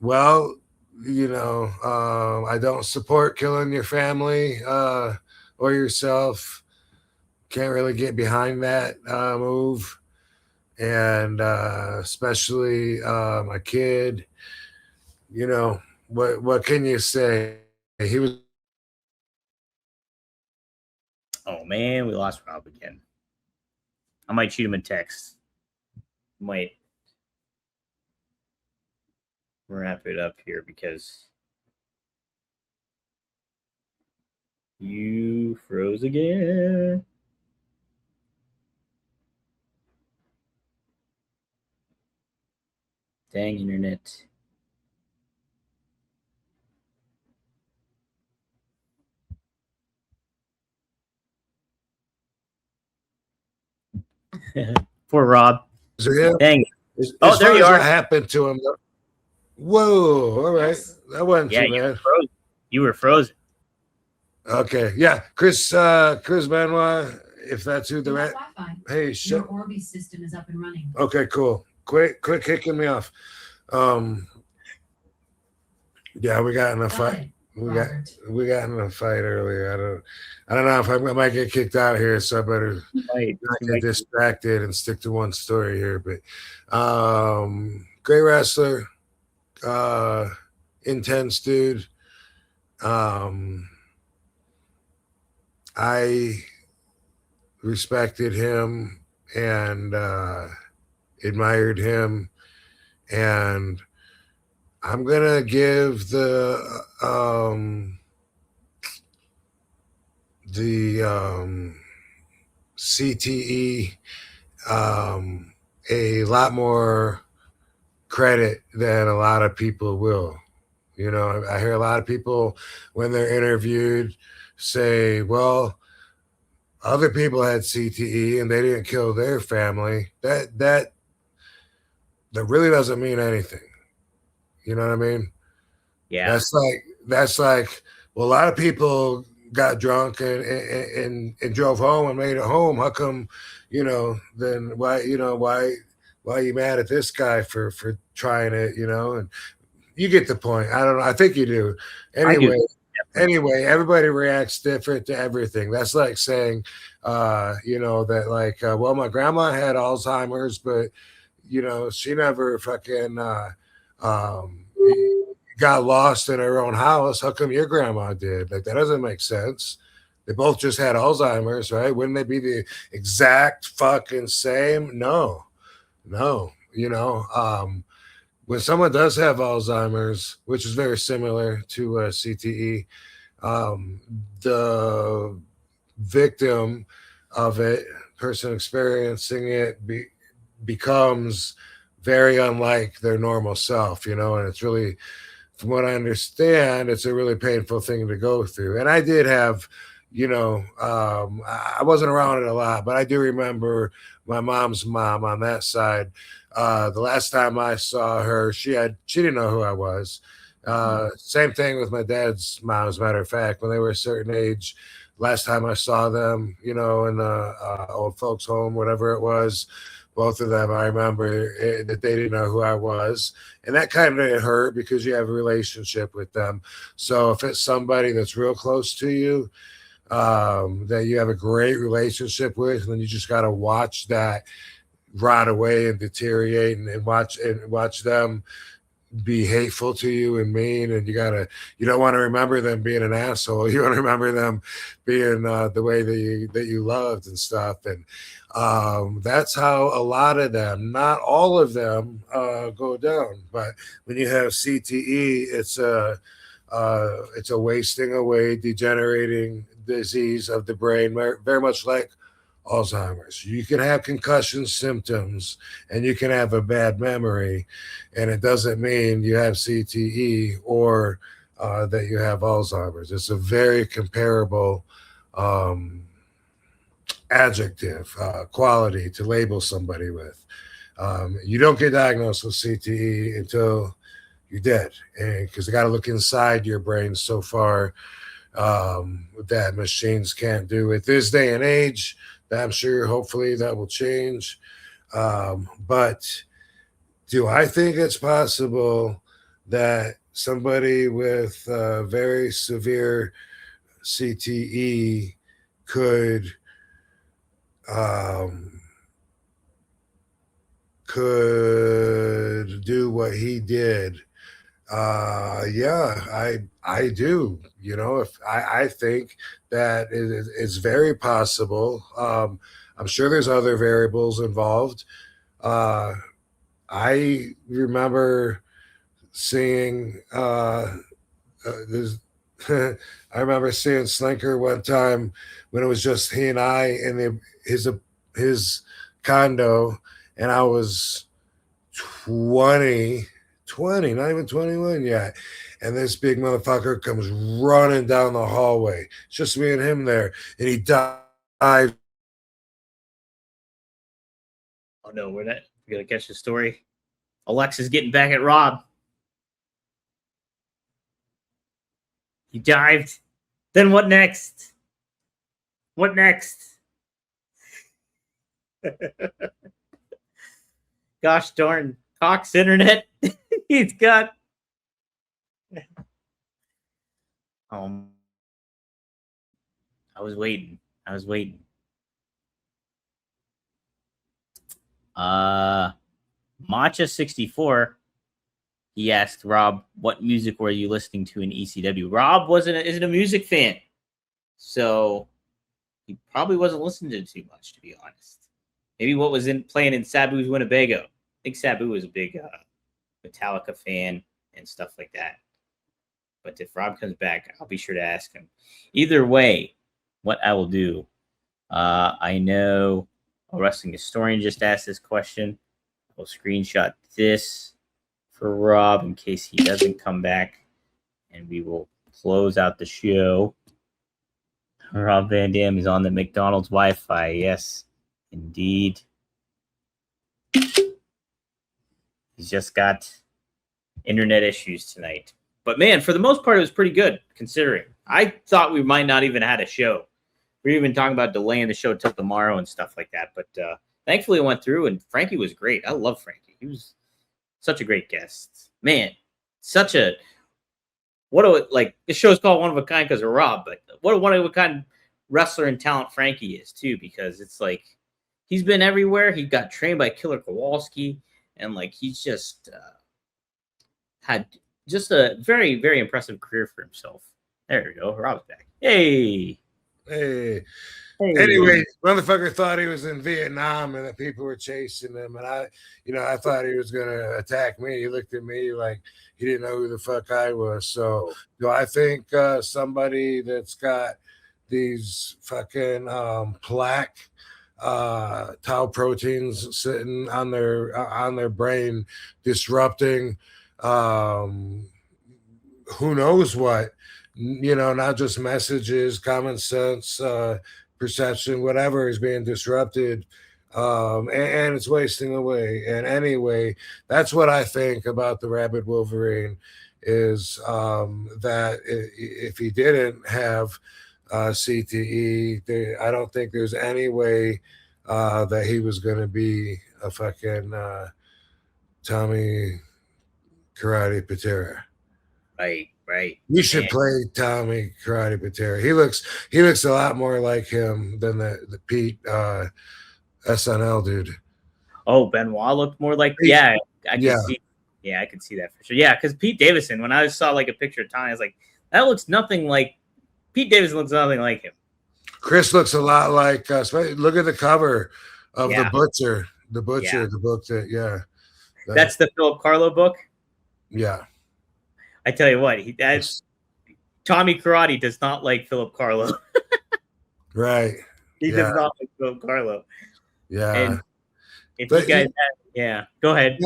well, I don't support killing your family or yourself. Can't really get behind that move, and especially my kid. What can you say? He was. Oh man, we lost Rob again. I might shoot him a text. Might wrap it up here because you froze again. Dang internet. Poor Rob. Dang. As there you are. What happened to him? Whoa! All right, that wasn't too bad. You were frozen. Okay, yeah, Chris Benoit. If that's who they're at. Hey, your Orbi system is up and running. Okay, cool. Quit kicking me off. Yeah, we got in a fight. We got in a fight earlier. I don't know if I might get kicked out here, so I better not get distracted and stick to one story here. But great wrestler, intense dude. I respected him and admired him, and I'm gonna give the CTE a lot more credit than a lot of people will. I hear a lot of people when they're interviewed say, well, other people had CTE and they didn't kill their family. That really doesn't mean anything. You know what I mean? Yeah. That's like, well, a lot of people got drunk and drove home and made it home. How come, then why are you mad at this guy for trying it, and you get the point. I don't know. I think you do. Anyway, everybody reacts different to everything. That's like saying, that like, well, my grandma had Alzheimer's, but, she never fucking got lost in her own house. How come your grandma did? Like, that doesn't make sense. They both just had Alzheimer's, right? Wouldn't they be the exact fucking same? No. When someone does have Alzheimer's, which is very similar to CTE, the victim of it, person experiencing it becomes very unlike their normal self, and it's really, from what I understand, it's a really painful thing to go through. And I did have, I wasn't around it a lot, but I do remember my mom's mom on that side. The last time I saw her, she didn't know who I was. Same thing with my dad's mom, as a matter of fact. When they were a certain age, last time I saw them, in the old folks' home, whatever it was, both of them, I remember that they didn't know who I was. And that kind of hurt because you have a relationship with them. So if it's somebody that's real close to you, that you have a great relationship with, and then you just got to watch that rot away and deteriorate and watch them be hateful to you and mean, and you don't want to remember them being an asshole. You want to remember them being the way that you loved and stuff. And that's how a lot of them, not all of them, go down. But when you have CTE, it's a wasting away, degenerating disease of the brain, very much like Alzheimer's. You can have concussion symptoms and you can have a bad memory, and it doesn't mean you have CTE or that you have Alzheimer's. It's a very comparable adjective, quality to label somebody with. You don't get diagnosed with CTE until you're dead, and because they got to look inside your brain so far that machines can't do it this day and age. I'm sure, hopefully, that will change. But do I think it's possible that somebody with very severe CTE could do what he did? Yeah, I do. If I think that it's very possible. I'm sure there's other variables involved. I remember seeing I remember seeing Slinker one time when it was just he and I in his condo, and I was 20, not even 21 yet. And this big motherfucker comes running down the hallway. It's just me and him there. And he died. Oh no, we're gonna catch the story. Alexa's getting back at Rob. He dived. Then what next? What next? Gosh darn Cox internet. He's got. I was waiting. Matcha64. He asked Rob, "What music were you listening to in ECW?" Rob isn't a music fan, so he probably wasn't listening to too much, to be honest. Maybe what was playing in Sabu's Winnebago. I think Sabu was a big Metallica fan and stuff like that. But if Rob comes back, I'll be sure to ask him. Either way, what I will do, I know a wrestling historian just asked this question. I'll screenshot this for Rob in case he doesn't come back, and we will close out the show. Rob Van Dam is on the McDonald's Wi-Fi. Yes, indeed. He's just got internet issues tonight. But man, for the most part, it was pretty good, considering. I thought we might not even had a show. We were even talking about delaying the show till tomorrow and stuff like that. But thankfully it went through, and Frankie was great. I love Frankie. He was such a great guest. Man, this show's called One of a Kind because of Rob, but what a one of a kind wrestler and talent Frankie is too, because it's like he's been everywhere. He got trained by Killer Kowalski, and he's just had just a very, very impressive career for himself. There we go. Rob's back. Hey. Anyway, motherfucker thought he was in Vietnam and that people were chasing him, and I thought he was gonna attack me. He looked at me like he didn't know who the fuck I was. So do I think somebody that's got these fucking plaque tau proteins sitting on their brain, disrupting who knows what, not just messages, common sense, perception, whatever is being disrupted, and it's wasting away. And anyway, that's what I think about the Rabid Wolverine is that if he didn't have CTE, I don't think there's any way that he was going to be a fucking Tommy Karate Patera. Right. You should play Tommy Karate Patera. He looks a lot more like him than the Pete SNL dude. Oh, Benoit looked more like I could see that for sure. Yeah, because Pete Davidson, when I saw like a picture of Tommy, I was like, that looks nothing like Pete Davidson. Looks nothing like him. Chris looks a lot like look at the cover of the Butcher. The book that that's the Philip Carlo book. Yeah. I tell you what, Tommy Karate does not like Philip Carlo. Right. He does not like Philip Carlo. Yeah. And if you guys go ahead.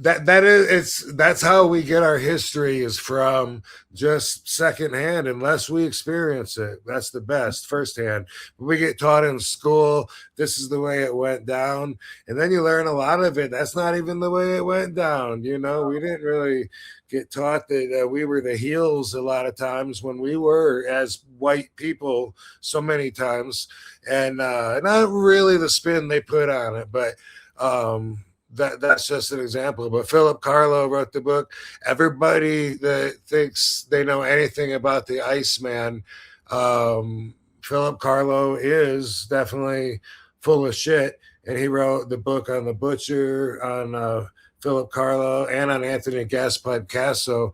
It's that's how we get our history, is from just secondhand, unless we experience it. That's the best firsthand. We get taught in school, this is the way it went down, and then you learn a lot of it. That's not even the way it went down. We didn't really get taught that we were the heels a lot of times, when we were, as white people, so many times, and not really the spin they put on it, but that's just an example. But Philip Carlo wrote the book. Everybody that thinks they know anything about the Iceman, Philip Carlo is definitely full of shit. And he wrote the book on the Butcher, on Philip Carlo, and on Anthony Gaspard Casso.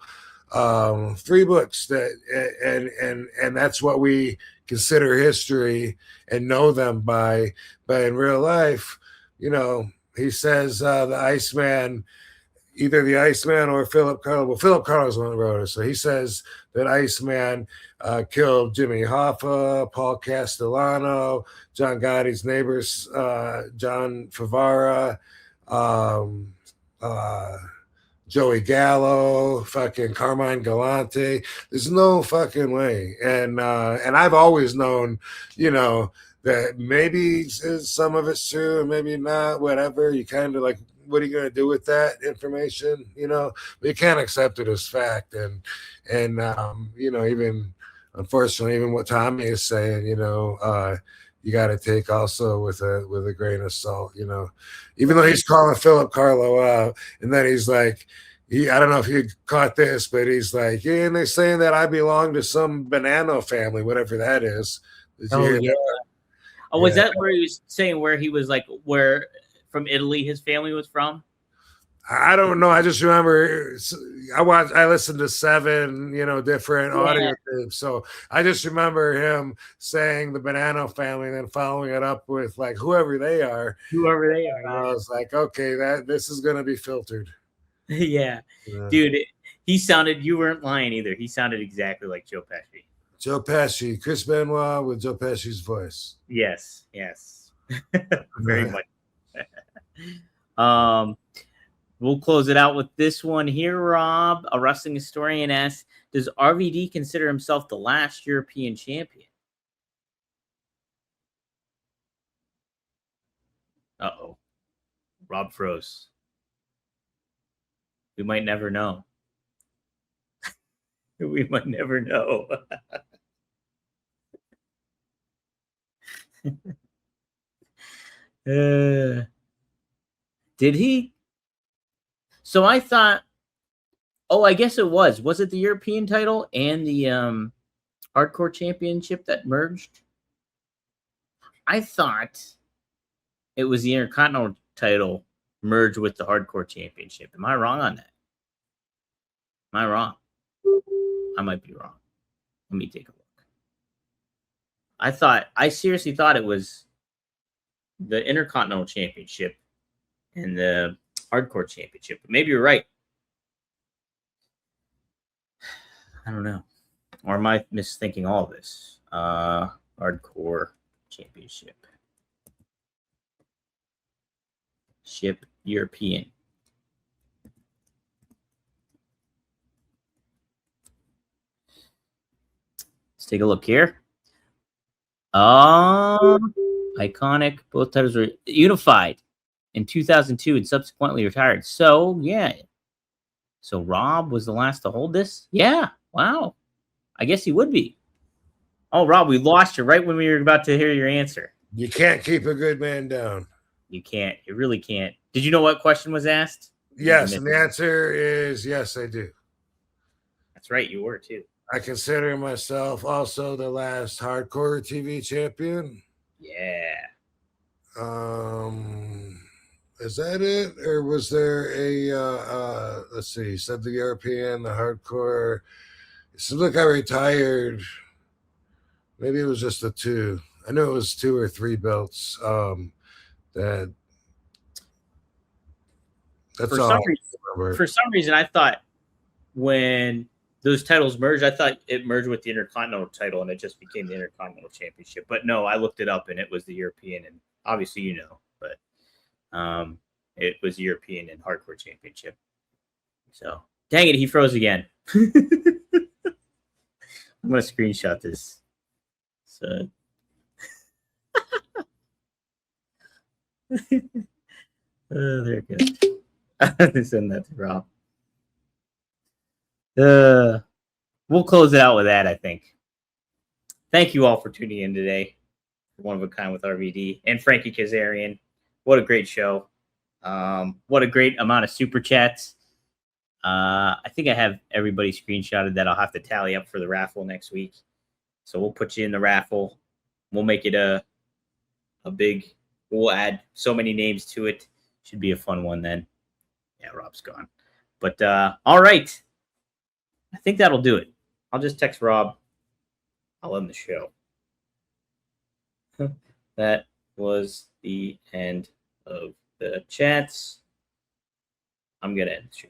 3 books and that's what we consider history and know them by. But in real life, he says the Iceman, either the Iceman or Philip Carlo. Well, Philip Carlo's the one who wrote it. So he says that Iceman killed Jimmy Hoffa, Paul Castellano, John Gotti's neighbors, John Favara, Joey Gallo, fucking Carmine Galante. There's no fucking way. And I've always known, that maybe some of it's true and maybe not, whatever. You kind of like, what are you going to do with that information? But you can't accept it as fact. And even, unfortunately, even what Tommy is saying, you got to take also with a grain of salt, even though he's calling Philip Carlo out, and then he's like, I don't know if you caught this, but he's like, yeah, and they're saying that I belong to some banana family, whatever that is. Did you hear that? Oh, was that where he was saying where he was like, where from Italy his family was from? I don't know. I just remember I listened to 7, different audio tapes. So I just remember him saying the Banana family and then following it up with like whoever they are. I was like, okay, this is going to be filtered. Yeah. Dude, you weren't lying either. He sounded exactly like Joe Pesci. Joe Pesci, Chris Benoit with Joe Pesci's voice. Yes. Very much. We'll close it out with this one here, Rob. A wrestling historian asks, does RVD consider himself the last European champion? Uh-oh. Rob froze. We might never know. We might never know. Did he? So I thought, I guess it was. Was it the European title and the Hardcore Championship that merged? I thought it was the Intercontinental title merged with the Hardcore Championship. Am I wrong on that? Am I wrong? I might be wrong. Let me take a look. I seriously thought it was the Intercontinental Championship and the Hardcore Championship, but maybe you're right. I don't know. Or am I misthinking all of this? Hardcore championship. Ship European. Let's take a look here. Iconic. Both titles were unified in 2002 and subsequently retired. So, yeah. So, Rob was the last to hold this? Yeah. Wow. I guess he would be. Oh, Rob, we lost you right when we were about to hear your answer. You can't keep a good man down. You can't. You really can't. Did you know what question was asked? Yes, and the answer is yes, I do. That's right. You were, too. I consider myself also the last hardcore TV champion. Yeah. Is that it? Or was there a let's see, you said the European, the hardcore. So look, I retired. Maybe it was just the 2. I know it was 2 or 3 belts. That's For all some I reason, remember. for some reason, I thought when those titles merged, I thought it merged with the Intercontinental title and it just became the Intercontinental Championship. But no, I looked it up and it was the European, and obviously you know, but it was European and Hardcore Championship. So dang it, he froze again. I'm gonna screenshot this. So there it goes. Send that to Rob. We'll close it out with that, I think. Thank you all for tuning in today. One of a Kind with RVD and Frankie Kazarian. What a great show. What a great amount of super chats. I think I have everybody screenshotted that I'll have to tally up for the raffle next week. So we'll put you in the raffle. We'll make it a big, we'll add so many names to it. Should be a fun one then. Yeah, Rob's gone. But all right. I think that'll do it. I'll just text Rob. I'll end the show. That was the end of the chats. I'm going to end the show.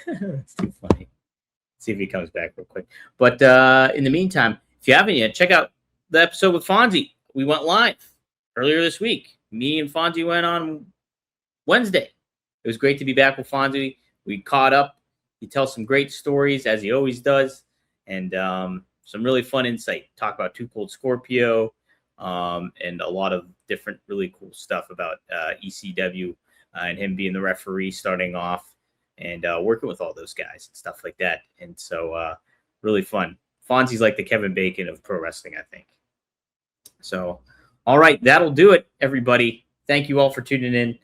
That's too funny. Let's see if he comes back real quick. But in the meantime, if you haven't yet, check out the episode with Fonzie. We went live earlier this week. Me and Fonzie went on Wednesday. It was great to be back with Fonzie. We caught up. He tells some great stories, as he always does, and some really fun insight. Talk about Too Cold Scorpio and a lot of different really cool stuff about ECW and him being the referee starting off and working with all those guys and stuff like that. And so really fun. Fonzie's like the Kevin Bacon of pro wrestling, I think. So, all right, that'll do it, everybody. Thank you all for tuning in.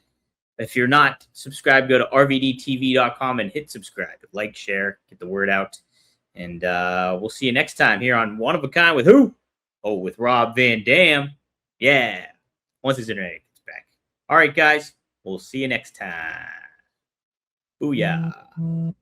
If you're not subscribed, go to rvdtv.com and hit subscribe. Like, share, get the word out. And we'll see you next time here on One of a Kind with who? Oh, with Rob Van Dam. Yeah. Once his internet gets back. All right, guys. We'll see you next time. Booyah.